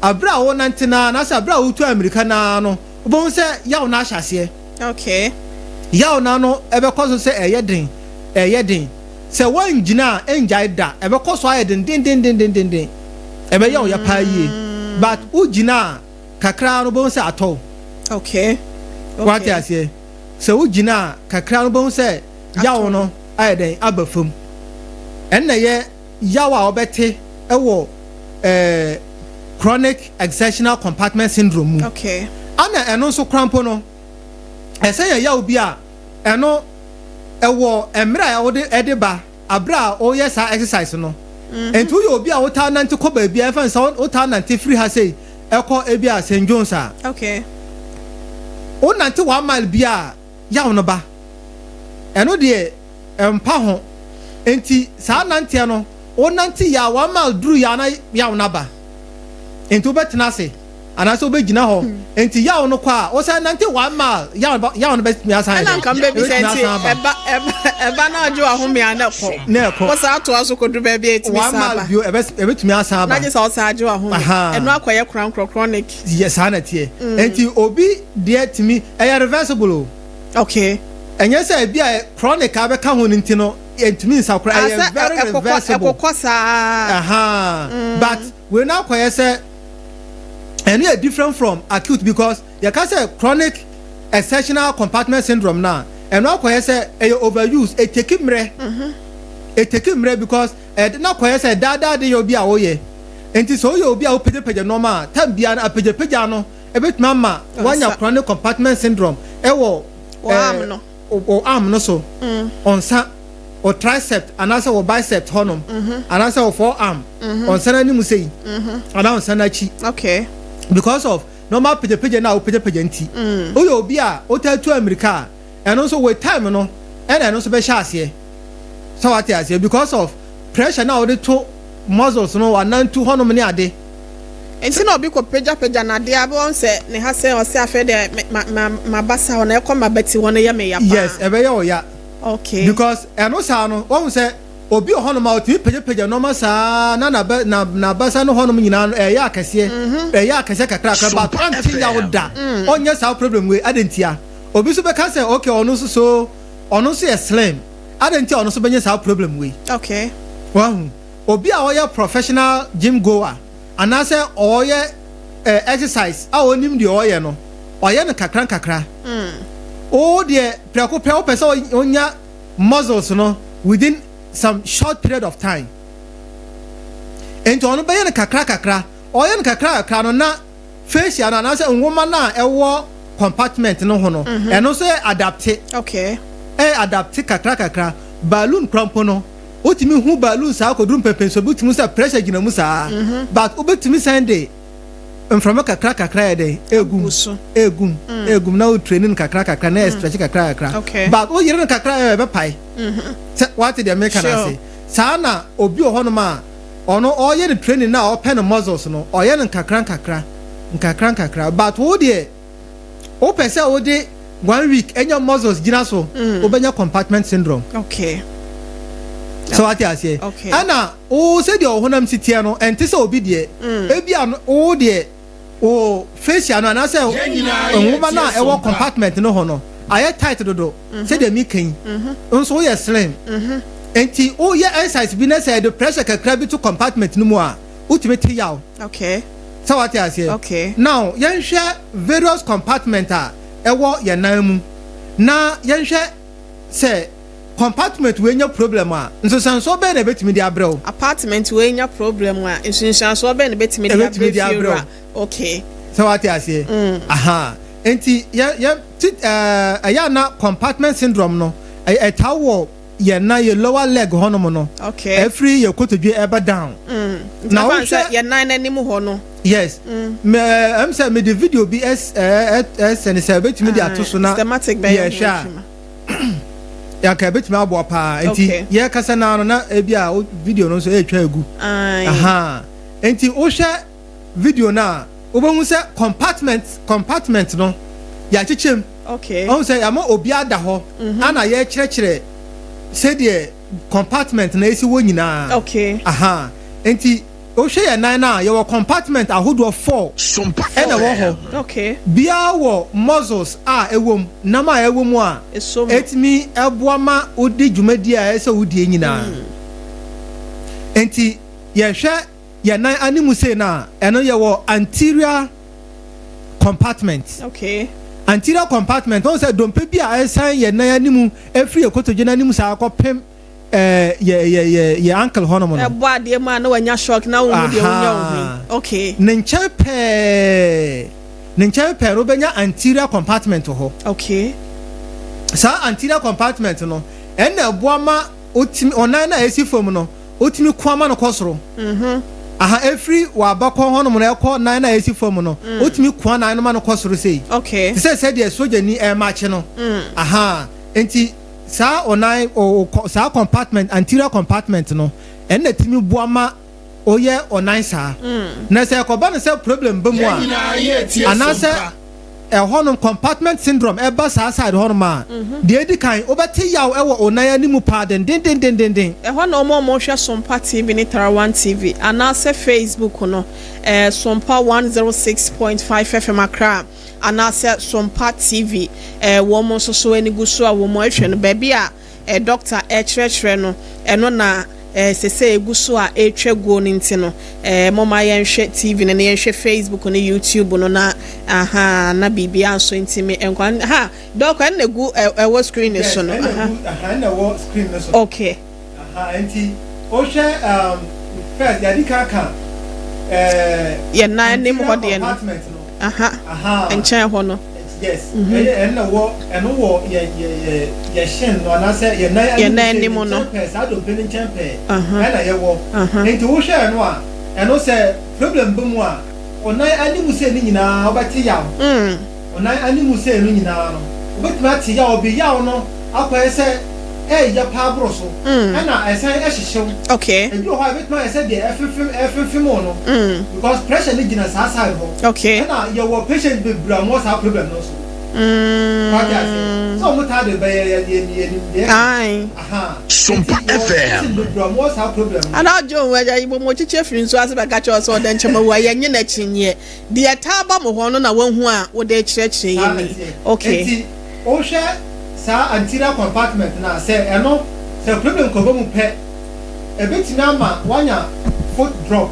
abra wonante na anase abra utu America na no obon say yawo na ahyase okay yawo na no ebe koso say eyeden say wan gina enjai da ebe koso ayeden den ebe yawo ya pa yie but ugina kakra no bon say atọ okay what ya say so ugina kakra no bon say yawo no ayeden abafam enna ye yawo a obete ewo chronic exertional compartment syndrome okay ana eno so crampo no ese ya yawo bi a eno ewo emra ya wode edeba abra o yes exercise no entu yo obi a wota nante ko ba bia fan so wota nante free ha sei eko ebi a St John's a okay o nante 1 mile bia yawo no ba eno de empa ho enti sa nante no o nante ya 1 mile duru ya na yawo na ba enti obetena se ana so begina ho enti yawo no kwa o say nante 1 mile yawo no bet me asan na kan be bi senti eba na ajo ahome ana ko o sa to aso ko du be bi etimi sa ba 1 mile bio ebetumi asan ba na je sa o sa ajo ahome eno akoye chronic yes ana tie enti obi de timi reversible okay enye say bia chronic abeka ho nti no entimi nsa kra very reversible but we now akoye say and they are different from acute because you can say chronic exertional compartment syndrome now and now quite say overuse it take mre because now quite say that they will be away and so you will be a page normal time be an page no a bit mama when your chronic compartment syndrome arm no so on sa or tricep and also or bicep honum and also forearm on sana ni musei and on sana chi okay because of normal page now page nti oyo obi a o tell to America and also with time no and also be sha ase so what ase because of pressure now the to muscles no anan to honum ni ade enti na obi ko page na de abo on se ne ha se o se afa de ma basa ona e ko ma beti wona ya me ya pa yes ebe ya o ya okay because and also no won say obi honum out page normal sa na basa no honum nyina ya akese ya akese kakra but until ya woda onye sa problem we adentia obi so be ka say okay ono so slim adentia ono so benye sa problem we okay wow obi a oya professional gym goer anase oye exercise a onim de oye no oye no kakra o de preko person onya muscles no within some short period of time ento ono be yen kakra oyen kakra no na facial na na say nwoma na ewo compartment no ho no eno so adapt okay adapt kakra balloon cramp no otimi hu balloon sa ko drum pepen so butimi say pressure gina mu sa but obetimi sende from kakra dey egum na o training kakra na stretch kakra okay but o yere kakra be pai what the American say sana obi o hono ma ono oye the training na o pen muscles no oye kakra but wo de o pese o de 1 week enya muscles gina so obenya compartment syndrome okay so what I say okay ana o se de o honam sitie no ente se obi de ebia o de o facial no na say nwoma na ewo compartment no ho no aye tight dodo say de mi kan nso ye slim enti o ye exercise bi na say the pressure kakra bi to compartment no mu a ultimate yaw okay so what I say okay now yen hwe various compartment a ewo ye nan mu na yen hwe say compartment we nya problem a nso sanso be na betimi di abrɛw apartment we nya problem a nso sanso be na betimi di abrɛw okay so what I say aha enti ya na compartment syndrome no tawo ye na ye lower leg hono no okay every ye kotodwe eba down now ye nan anim ho no yes am say me the video be and say betimi di atoso na systematic be ye sha ya ka betimi abo pa enti ye kasa na no na ebia video no so e twa egu aha enti o hwe video na obohu say compartment no ya chichem okay on say ama obi ada ho ana ye kyerɛkyerɛ say the compartment na esi wo nyina okay aha enti o hwe ye nan na ye wo compartment ahodo 4 SOMPA ɛna wo ho okay bia wo muscles a ewom nam a ewom a etimi eboa ma odi dwumadi a ɛsɛ wodi nyina enti ye hwɛ ye nan animu say na ɛno ye wo anterior compartment okay anterior compartment on say dompe bi a ɛsan ye nan animu efri ekotoje na animu sa akɔpem ye uncle hono mo no ebo ade ma na wanya shock na wo de wonya wo okay ne nkyɛn pɛ ro benya anterior compartment ho okay sa anterior compartment no ɛna eboa ma otimi onan na esi fom no otimi kwama no kɔsoro aha efri wa bakɔ hono mo na ɛkɔ nan na esi fom no otimi kwa nan no ma no kɔsoro sei okay se de soja ni match no aha enti sa onai sa compartment anterior compartment no ena timi boama oye onai sa na se koba no se problem ba mu a anase honum compartment syndrome eba sa side honum a de edi kan obete yaw ewo onai animu pardon den hono mo hwe SOMPA TV ni Tarawan TV anase Facebook no SOMPA 106.5 FM Accra anase SOMPA TV wo mo so ani guso a wo mo ahwe no ba bia doctor ekyerɛkyerɛ no eno na sese eguso a etwe go no nti no mama yenhwe TV na yenhwe Facebook na YouTube no na aha na bibia nso ntimi enkwan ha doc an na gu wo screen so no aha na wo screen so okay aha enti o hwe first ya dikaka ye na nim ho de no aha enchen ho no yes and wo eno wo ye shin no na say ye na nim no sa do penin champe na ye wo enti wo hwe no a eno say problem bu mu a onai animu say ni nyina obati yaw onai animu say no nyina no obetuma ti yaw obi yaw no akwa say ya pa bro so na esen ehihyew okay ebi ho abetuma say de efefem no because pressure ni gina sa side ho okay na ye wo patient be bra mo sa problem no so so mo ta de be ye ai aha SOMPA FM be bra mo sa problem ana jo waja ibo mo chiche firi nso ase be ka cho so de nchema wa ye nye na chinye de ta ba mo ho no na wanhu a wo de kyerɛkyerɛ ye ni okay o hwe sa anterior compartment na say eno say problem ko ba mu pe ebetimi ama wanya foot drop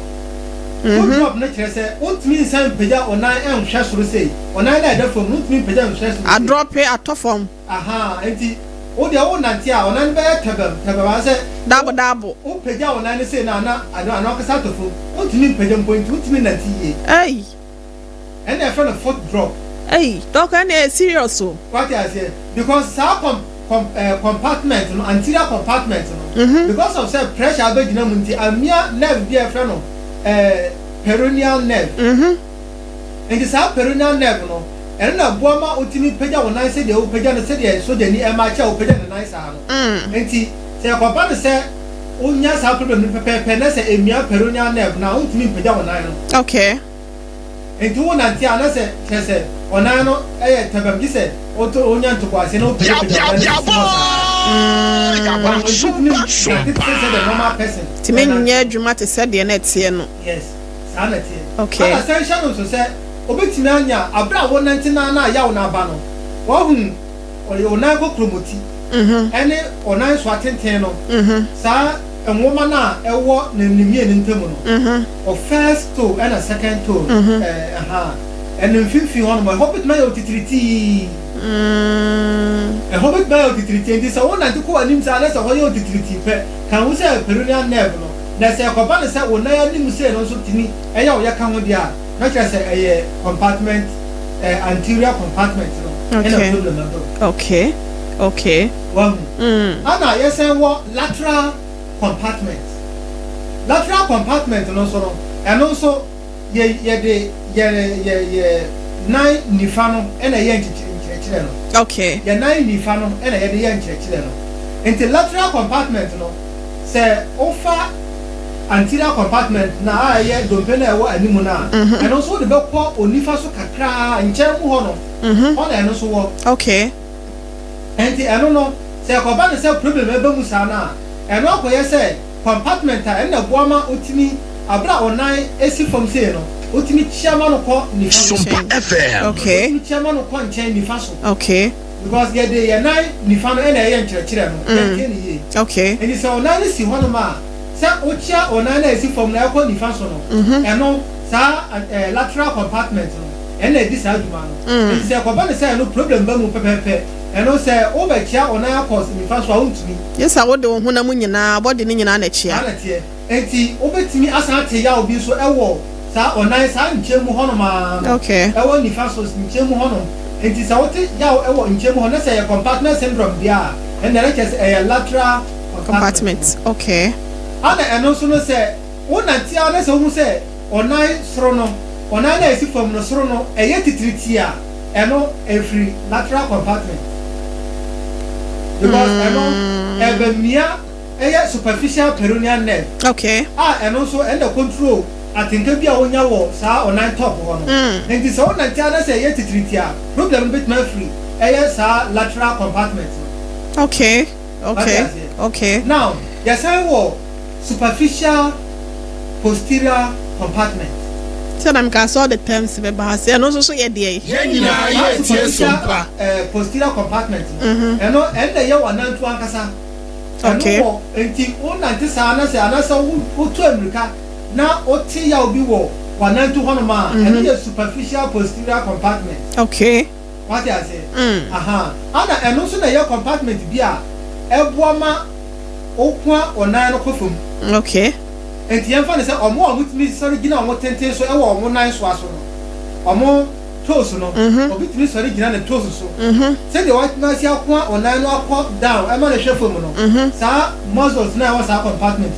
na kire say ontimi nsan pagya onan enhwe soro sei onan na da fom ontimi pagya enhwe soro a drop it atofom aha enti o de o nanti a onan be tabam say dabo o pagya onan sei na ana kasa tofom ontimi pagya point ontimi nanti ye ei and e friend of foot drop ei doc na serious so what I say because sa compartment no anterior compartment no because of say pressure abegina mu nti amia nerve bi e friend no peroneal nerve and sa peroneal nerve no and na boama otimi pagya wonan say de o pagya no say de so de ni e ma cha o pagya no nan sa no enti say compa no say onya sa problem no pepe na say emia peroneal nerve na otimi pagya wonan no okay enti wo na ti ana say say onan no tabam gi say oto onya ntokwase na o pagya Timi nye adwuma te se de na tie no yes sa na tie okay ala say sha no so say obetimi anya abra wo nantina na ya wo na ba no wo hu onan ko promoti ene onan so atenten no sa enwoma na ewo na nimie ni ntemu no o first toe and a second toe and in 50 one my hobbit my otitriti hobbit my otitriti and so na ko anim sa na so ho otitriti pe kan wo say peroneal nerve no na say ko ba na say onan anim say no so tini eya wo ya kan ho dia na try say compartment anterior compartment no okay one ana yes say what lateral compartment no so no and also ye nine nifa no ena ye nkyekire no okay ye nine nifa no ena ye de ye nkyekire no into lateral compartment no say ofa anterior compartment na aye dompe na ewo animu na and also the bekọ onifa so kakra nche mu ho no on eno so wo okay enti eno no se akoba ne se problem ebe mu sa na eno akoye se compartment a na boama otimi abra onan esi from say no otimi chiama no ko ni SOMPA FM okay otimi chiama no ko nche ni fa so okay because ye dey ye nan ni fa no e na ye nkyerɛkyerɛ no enti ni ye okay enti se onan si ho no ma se ochia onan na esi from na ko ni fa so no eno sa lateral compartment no ena edi sa aduma no enti se akoba ne se no problem ba mu pepepe eno se o ba chia onan akos ni fa so a untumi yes I would ho na mu nyina body ni nyina na chia ana tie enti obetimi asan te ya obi so ewo sa onan sa nchemu hono ma okay ewo ni fa so nchemu hono enti sa wote ya ewo nchemu hono se ya compartment syndrome bia ena na kese lateral compartment okay ana eno so no se wona ti ana se hu se onan soro no onan na esi fam no soro no eye titiriti a eno every lateral compartment because eno ebemia eye superficial peroneal nerve okay eno so and the control atinka bia wonya wo sa onan top ho no enti so na tia na say yet treat a problem bit ma free eye sa lateral compartment okay okay okay now yes I wo superficial posterior compartment so I'm can saw the terms be bahase and also so ye dey yenyina ye tie SOMPA posterior compartment eno and the ye wanan to ankasa okay enti ona ntisa na se anasa wo to amerika na oti ya obi wo wanantu hono ma eno ye superficial posterior compartment okay what I say aha ana eno so na ye compartment bi a eboama okwa onan no kofum okay enti yemfa ne se omo omutimi sori gina omo tenten so ewo omo nan so aso no omo toes no obitimi sori gina ne toes so se de what na si akwa onan no akwa down e ma na hwefo mu no sa muscles na wa sa compartment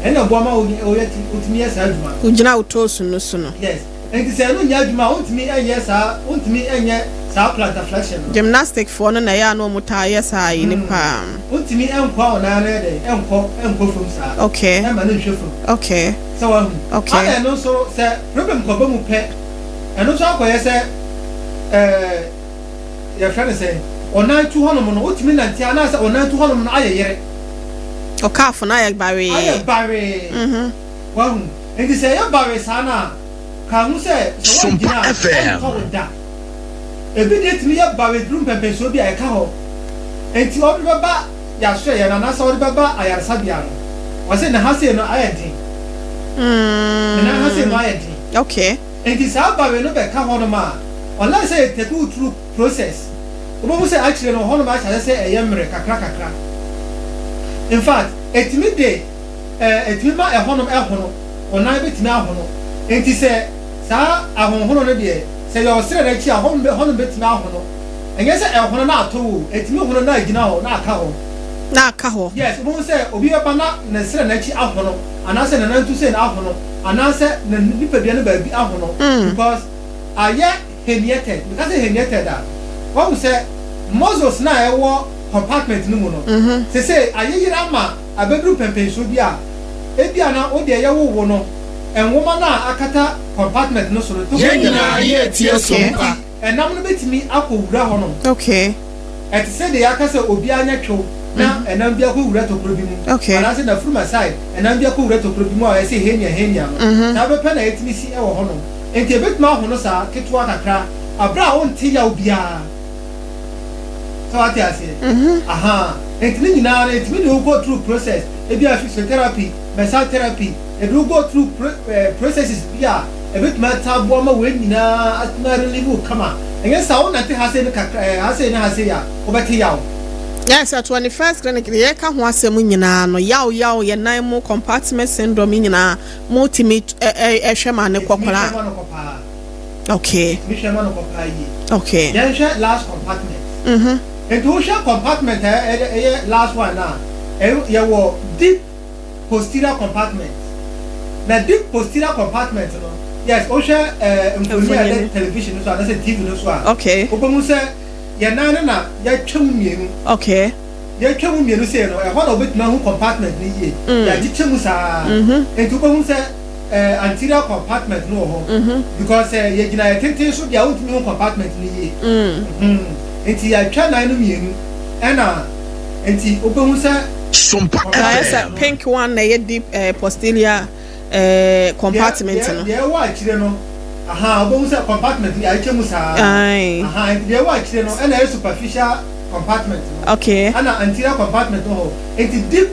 ena boama oyeti utimi yes aduma ugina utosu no so no yes enti se no nya aduma utimi enye sa utimi enye sa plantar flexion gymnastic for no na ya no muta yes ai ni pa utimi enkwa ona na de enko fom sa okay e ma na hwefo okay so wa okay ana no so se problem ko ba mu pe eno so akoye se ya friend say onan tu hono mo no utimi nanti ana se onan tu hono mo no ayeyere o kafo na ya bare wow enti se ya bare sana ka hu se SOMPA FM ebi de timi ya bare drum pepe so bi a ka ho enti obi baba ya hwe ya na sa obi baba ayarsa bia no o se na ha se no ayedin na ha se no ayedin okay enti sa bare no be ka ho no ma ona se take you through process obo mu se actually no ho no ma cha se eyemre kakra in fact etimi de etimi ma ehonom ehono ona betimi ahono enti se sa ahonhono no de se yo sere na chi ahono betimi ahono enye se ehono na ato etimi hono na agina ho na aka ho yes obo se obi eba na sere na chi ahono anase na nantu se na ahono anase na nipa bia na ba bi ahono because aye heniated because heniated that what say muscles na ewo compartment no mu no se ayeyira ma abedru pempenso bi a ebia na o de ye wo no enwoma na akata compartment no so to yenyina ye tie SOMPA enam no betimi akowura ho no okay et se de yakase obi anya two na enam bi akowura to pro bi mu okay na se na from side enam bi akowura to pro bi mu a ese henia no na be pe na etimi si e wo ho no enti ebetuma ho no sa ketwa kakra abra on ti ya obia so what I say aha enti nyina na etimi dey go through process ebi a physiotherapy massage therapy e do go through processes bia ebetuma tabo ma we nyina atuna relieve kama enye sa wona te ha se ne kakra ha se ne ha se ya obeti yawo yes at 21st clinic ye ka ho asem nyina no yaw ye nan mu compartment syndrome nyina multi ehwema ne kokora okay okay yeah last compartment and to share compartment last one now you were deep posterior compartment na deep posterior compartment no yes o share television so na say TV no so okay obomu say ya na ya twem mienu okay ye twemu mienu say no e ho na obetuma hu compartment ni ye ya gichemu sa entu ko hu say anterior compartment no ho because ye gina ye tenten so dia won hu compartment ni ye enti ya twa nan no mienu ena enti obehu say SOMPA FM pink one na ye deep posterior compartment no ye wa akire no obehu say compartment ya gichemu sa enti ye wa akire no ena ye superficial compartment no okay ana anterior compartment no enti deep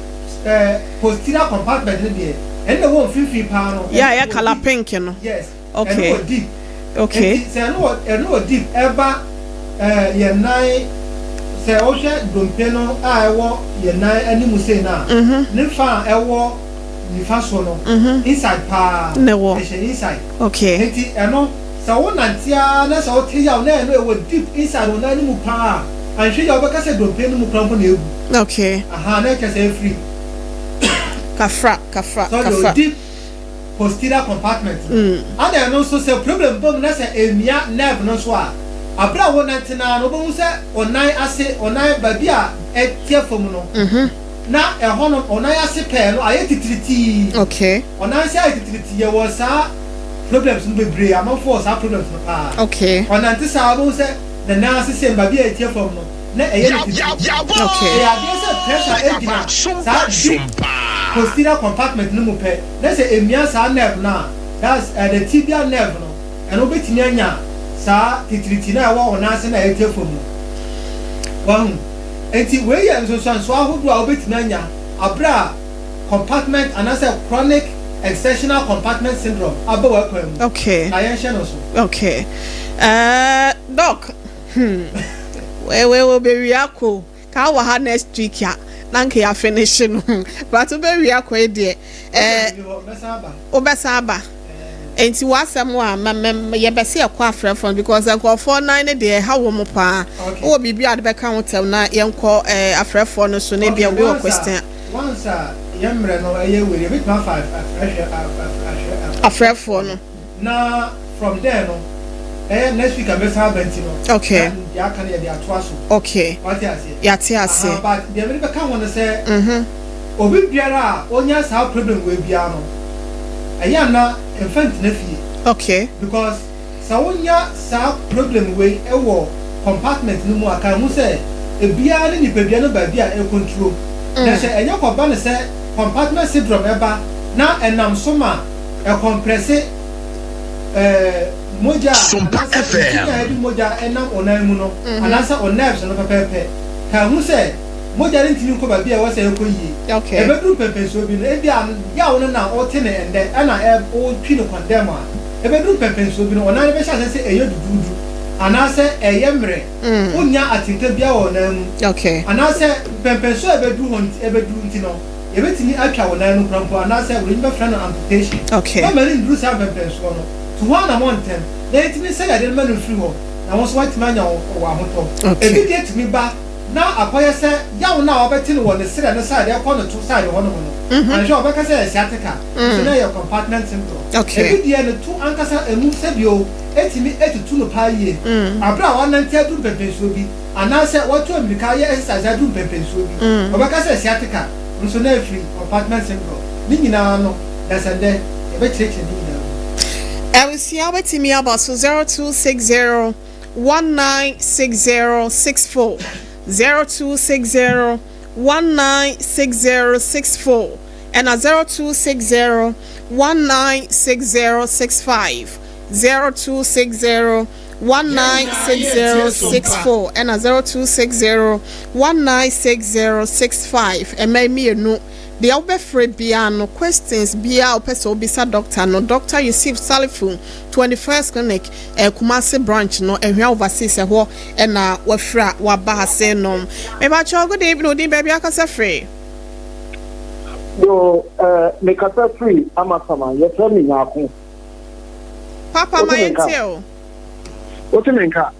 posterior compartment no there and the one fifi pa no yeah color pink no yes okay and deep okay say no deep ever ye nine say o hwe dompe no a ewo ye nine animu say na ne fa ewo ni fa so no inside pa ne wo inside okay enti eno sa wo nantia na sa o tia na no ewo deep inside o na animu pa and hwe ya obeka say dompe no mu krampo na egu okay na ke say free kafra so deep posterior compartment and then also say problem bom na say emia nerve no so a abra wo nantina no bom say onan ase onan babi a etie fom no na ho no onan ase pe no aye titiriti okay onan say aye titiriti ye wo sa problems no bebre am for sa problems no okay onan ti sa bom say the na ase say babi a etie fom no na aye titiriti okay ya dey say pressure egina SOMPA posterior compartment no mu pe na say emia sa nerve na that's the tibial nerve no and obetimi anya sa titiriti na wa ona se na etefo mu wahu enti we ye nso ahodo a obetimi anya abra compartment and say chronic extensional compartment syndrome abawa kwam okay na yen hye no so okay doc we will be reako ka wa ha next week ya nanke ya finish no but we be reako e de obesaba enti wasam wa ye bese ekwa afrefon because ekofo nine ne de ha wo mo pa wo bibia de be kan hotel na yenko afrefon no so na bia we question once yemre no aye we bit ma 5 afrefon no na from there no next week I'm no okay ya kan ye de atoaso okay what you say ya te ase but the America kan won say obi biara onya sa problem we bia no aya na infant na fie okay because sa onya sa problem we ewo compartment no mu aka mu say e bia ni nipa bia no ba bia e control na say enya ko ba ne say compartment syndrome eba na enam soma e compresse moja SOMPA FM moja enam onan mu no anasa on nerves no pepepe ka hu say moja ntimi ko ba bia wo say ko yi okay e bedru pepe so bi no e bia ya wo na o te ne ende ana e o twi no condemn a e bedru pepe so bi no onan be sha say e yodudu anasa e yemre onya atinta bia wo na mu okay anasa pepe so e bedru hon e bedru ntino e betini atwa wo na no krampo anasa wo nyima fra no amputation okay o mari ndru sa pepe so no to one mountain na etimi say ya de man free ho na won so what manya wo ahoto e bi de etimi ba na akoye say ya wo na obeti no won sire no side e ko no to side ho no no and sure obeka say sciatica so na your compartment syndrome okay e bi de no to ankasa emu se bio etimi etutu no pa ye abra wa nanti adu pepe so bi ana say what to america ye exercise adu pepe so bi obeka say sciatica so na free compartment syndrome ni nyina no that's and there e be cheche ni nyina Elsia wetimi about 0260 196064 0260 196064 and 0260 196065 0260 196064 and 0260 196065 and me no the obefre bia no questions bia opeso bisa doctor no Dr. Yusuf Salifu 21st clinic Kumasi branch no ehwa overseas ho na wafra wabahase no me ba cho good evening odi baby akasa free yo me kasa free amasama ye tell me nyako papa my entiel what you mean ka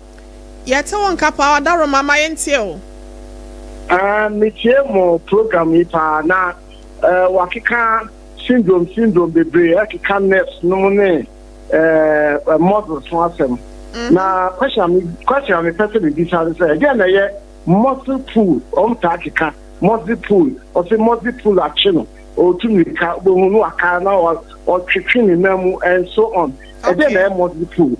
ye te won ka pa wadaro mama entiel me chemo program ipa na wakika syndrome bebre akika nerves no ne muscles so asem na question me person be say again na ye muscle pull tatika muscle pull or say muscle pull achino or to me ka no akana or twitching namu and so on. And then muscle pull.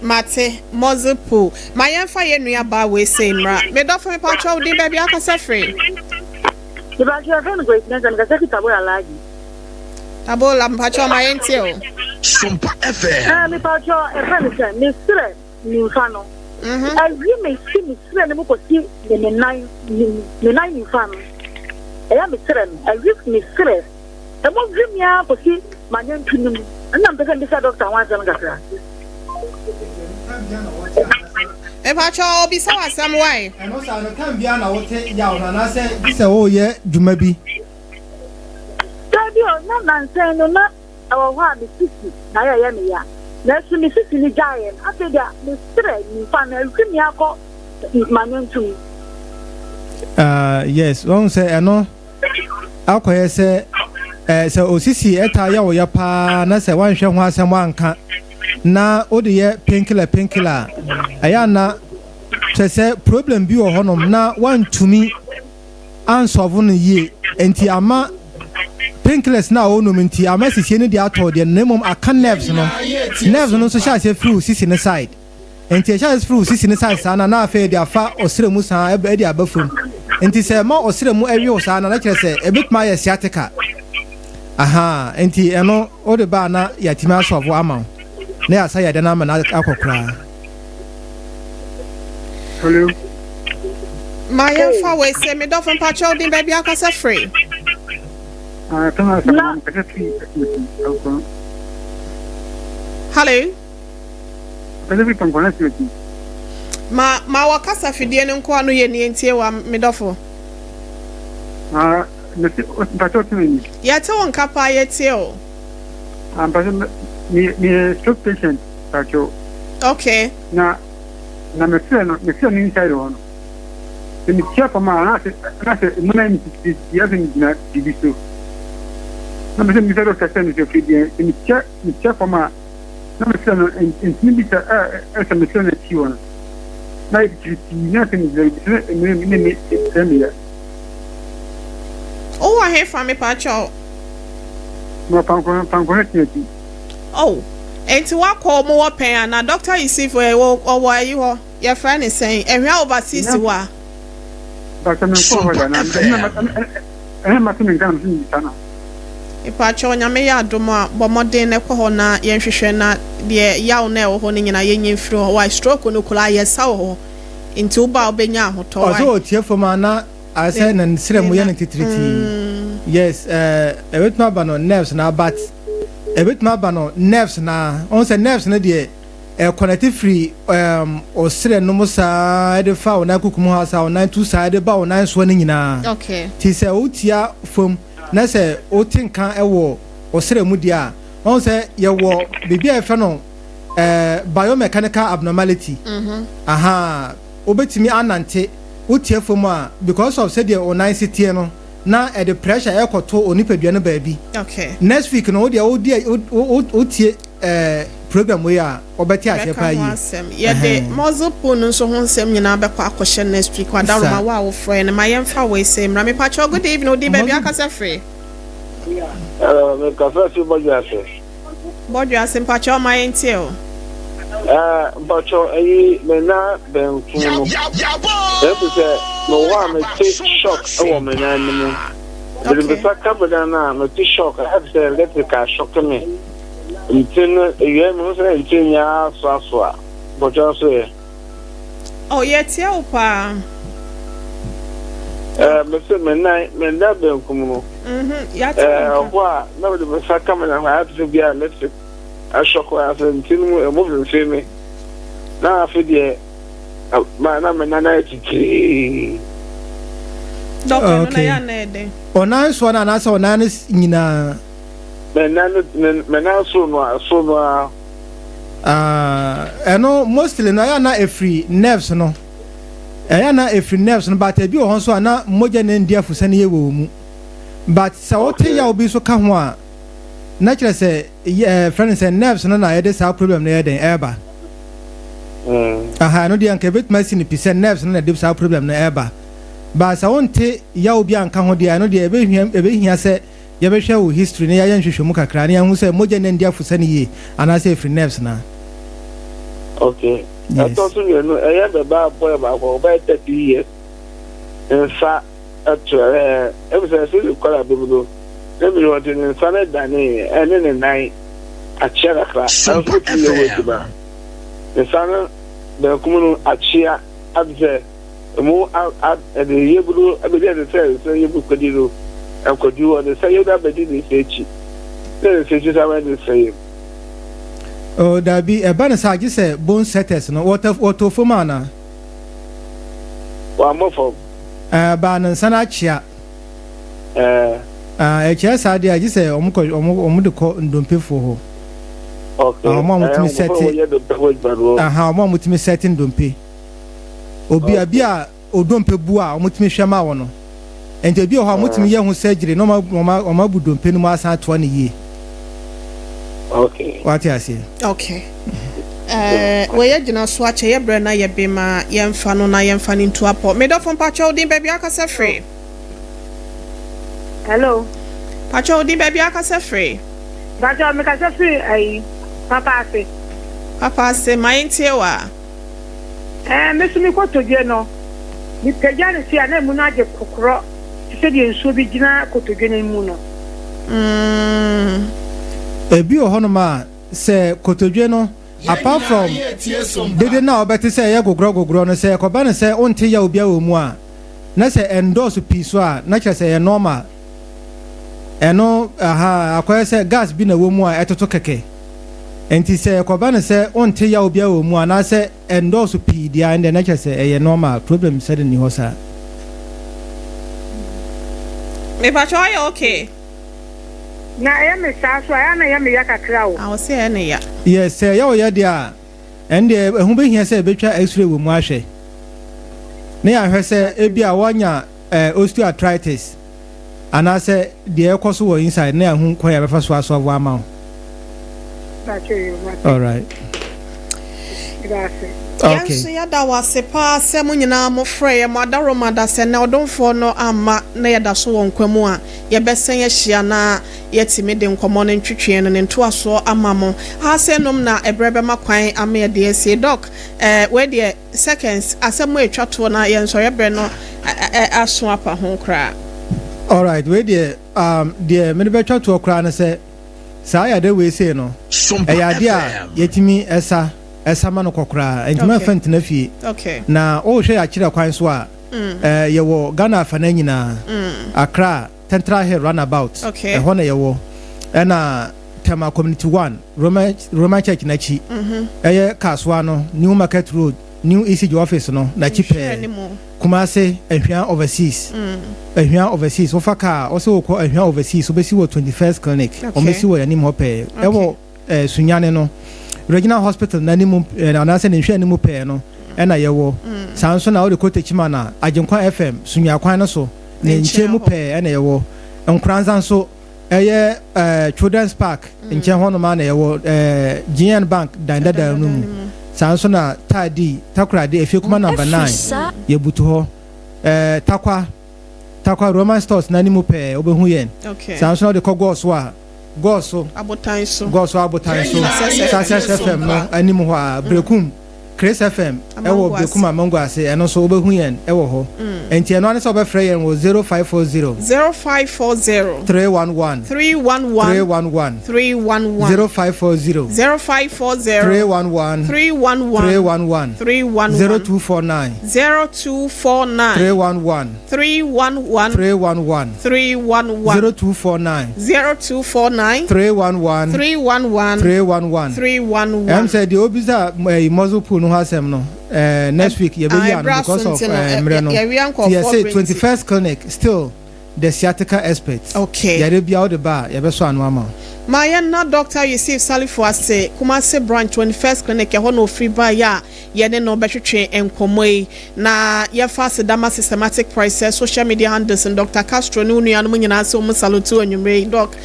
Mate muscle pull. My yemfa ye nua ba we say mra. Me do for me pa cho di baby akasa free. The back of a great and the Tabo Alagi. Tabo Lampacho my entio. SOMPA FM. Me Pacho, a friend, Miss Sire, Nufano. I really may see Miss Sire and Mukosi in the 9 family. I am a Sire, I risk Miss Sire. I won't dream ya for see my young kingdom, and I'm the doctor once and got her. Pacho be so some way. And also, I can't be an hour down, and I said, this oh, yeah, you may be. No man saying, no, not our one is 60. I am here. Next to me, 60 giant. After that, Miss Sire, you find a criminal my young to me. Yes, one say, I know. I'll say, so Osisi, Etaya or Yapa, and I say, one shall want someone can. Na odiye painkiller ayana say problem bi o honom na wan tumi ansolve no ye enti ama painkillers na o no menti ama sisi ne dia to de nemom aka nerves no so sha se free sisi ne side enti sha se free sisi ne side sa na afa dia fa osire mu sa e dia bafom enti se ma osire mu awie o sa na kire se e bitma ya sciatica aha enti eno o de ba na ya tima solve ama na asa ya dana na akokra. Hello. My yemfa we say me do from Pacho di baby akasa free. Hello. Ma wakasa fidie ne nko anu ye ne ntie wa me dofo. Ya te won kapa ye tie o. Me stroke patient, Pacho. Okay. Na me feel inside one. The me check for my I said money is having na diviso. Na me say me zero percent is okay. Me check for my na me feel in maybe as me feel na T1. Na it is nothing is me. Oh, I hear from me Pacho. No pan. Oh, enti wa call mo pen na doctor you see for or why you your friend is saying and we overseas wa. But I'm Pacho nyame ya adoma bomodin ne ko na ye hwehwe na de yaw na ho ne nyina ye nyimfiri ho why stroke no kula ye saw ho enti uba obenya ahoto why. Ozo tie for na I say na sire mu ye ne titriti. Yes, ebetma ba no nerves na but ebetma ba no nerves na on say nerves na de connected free or sire no musa de fa na kukumu ha sa na two side ba na so ne nyina. Okay. Ti say utia fom na say otin kan ewo osire mu dia on say ye wo bibia e fa no biomechanical abnormality. Aha obetimi anante utie fom a because of say the onicity no na the pressure e koto onipadua no baabi. Okay. Next week no dia otie program we a obeti ase pa yi. Ye de muscle pull nso ho nsem nyina be kwa akoshe next week kwa daroma wa wo friend my yemfa we say mra me pacho good evening odi baby akasa free. Me kafa si bodu ase pacho my entil. Pacho ayi me na ben kunu. Ebu se no wa me take shock e wo me na nimu. The besaka badana me take shock I have say electrical shock me. Intin you me say intin ya so but just say oh yeah tia opa me say me na ben kunu ya wa na the besaka me na have to be electric a shock wa say intin mu move say me na afide ma na me na titi doctor no ya na ede onan so na na so onan nyina Mena so no eno mostly na ya na every nerves no ya na every nerves no but ebi o so na moja na ndia fusa na ye wo mu but sa wote ya obi so ka ho a na kire say friend say nerves no na ye dey sa problem na ye den eba aha no dia anka bet machine pise nerves na de sa problem na eba ba sa wonte ya obi anka ho dia no dia ebe hia se ye be hwe wo history na ya nhwehwe mu kakra na ya hu se moja na ndia fusa ne ye ana se free nerves na okay ato so you know e be ba boy ba ko ba 30 years en fa atre e be se ko be do dem you want in sana dani ene ne nai achia kra so ko ti yo ba the sana the kumunu achia abze mo the yebulu abedi the say yebu kodiro akodiwo the say yoda bedi ni sechi the sechi sa when the say oh dabi e ba na sa gi se bone setters no water for mana wa mo fo ba na sana achia e che sa dia gi se omo de ko ndompefo ho okay omo mutimi setting aha omo mutimi setting ndompe obi abia odompe bu a omutimi hwema wo no ente bi ho amutimi ye ho surgery no ma bu dompe no ma san to ne ye okay what you say okay we ye gina so ache ye bre na ye be ma ye mfa no na ye mfa ni ntu apo me do fon pacho din baby akasa free hello pacho din baby akasa free pacho me kasa free ai papa se my ntewa mesumi kotodie no ni peja ne sia na mu na je kokoro se die nso bi gina kotodie ne mu no ebi ohono ma se kotodie no apart from dede na obeti se ye gogoro no se ko ba ne se onte ya obi a wo mu a na se endorse piso a na kire se ye normal eno aha akoye se gas bi na wo mu a etoto keke enti se ko ba ne se onte ya obi a wo mu a na se endorse pi dia ende na kire se ye normal problem se de ni hosa me pa cho ya okay na ya me sa so ya na ya me ya kakra o I will say na ya yes ya o ya dia ende ehun be hia se betwa x-ray wo mu ahwe ne ya hwe se ebi a wonya osteoarthritis ana se de ekoso wo inside na ehun ko ya befa so aso wo ama all right okay yes ya da wase pa se mu nyina mo frɛ mo adaro mada se na odonfo no ama na ya da so won kwamu a ye besen ya hia na yetime de nkomo no ntwetwe no ne nto aso ama mo ha se nom na ebrebe makwan ama ye de se doc we de seconds asemo etwato na ye nso ye bre no aso apa ho kra all right we de me be twato kra na se sa ya de we se no ya de a yetimi esa ma no kokra entima fent na fie okay na o hwe ya kire kwan so a ye wo Ghana fa na nyina Accra Central Hill Runabout ho na ye wo na Tema Community 1 Roman Church na chi eye Kaswa no New Market Road New ECG office no na chi pe Kumase ehwan overseas wo faka o se wo ko ehwan overseas obesi wo 21st clinic o mesi wo yanim ho pe e wo sunyane no Regional Hospital na nimu na se ne hwe nimu pe no na ye wo sanso na wo de kotechima na Agenkwa FM sunya kwan no so ne nche mu pe na ye wo nkranza so eye Children's Park nche hono ma na ye wo GN Bank danda no mu sanso na tadi takrade efi kuma number 9 ye butu ho takwa Roman Stores na nimu pe obehu yen sanso na de kogoso a Goso abotan so Success FM no anim ho a Brekum Chris FM ewo Brekum amango ase eno so obehu yen ewo ho enti eno ane so obefre yen wo 0540 311 311 0540 311 0249 311 0249 311 em said the obiza muzzle pool no hasem no next week you be here because of mre no yes say 21st clinic still the sciatica expert. Okay. Yare bia o de ba ye be so anu ama. Mayana Dr. Yusuf Salifo ase Kumase branch 21st clinic e ho no free ba ya ye ne no betwetwe enkomoi na ye fa sedama systematic prices social media handles and Dr. Castro ne unu anu nyina se o salutu anwumre doc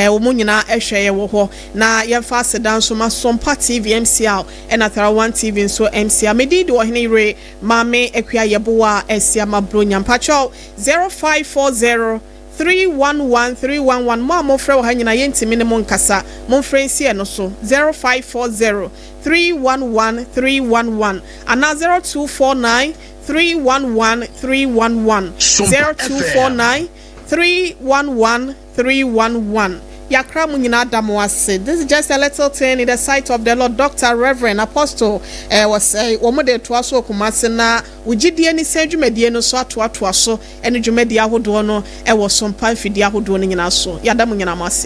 o mu nyina ehwe ye wo ho na ye fa sedan so ma SOMPA TV MCL and Athara 1 TV so MCL medidi OHENEYERE mame ekua yeboa esia mabronya mpacho 0540 311 mo frɛ wo ha nyina yɛntimi ne mo nkasa mo mfrɛnsi no so 0540 311 311 ana 0249 311 311 0249 311 311 Yakra Munina Damoase. This is just a little thing in the sight of the Lord. Dr. Reverend Apostle was say Omode Twaso Kumasena Ujidi any Sedjumedi no so to so and Jumedia Hodono, was some pine fidia who doing in us so Yadamunamase.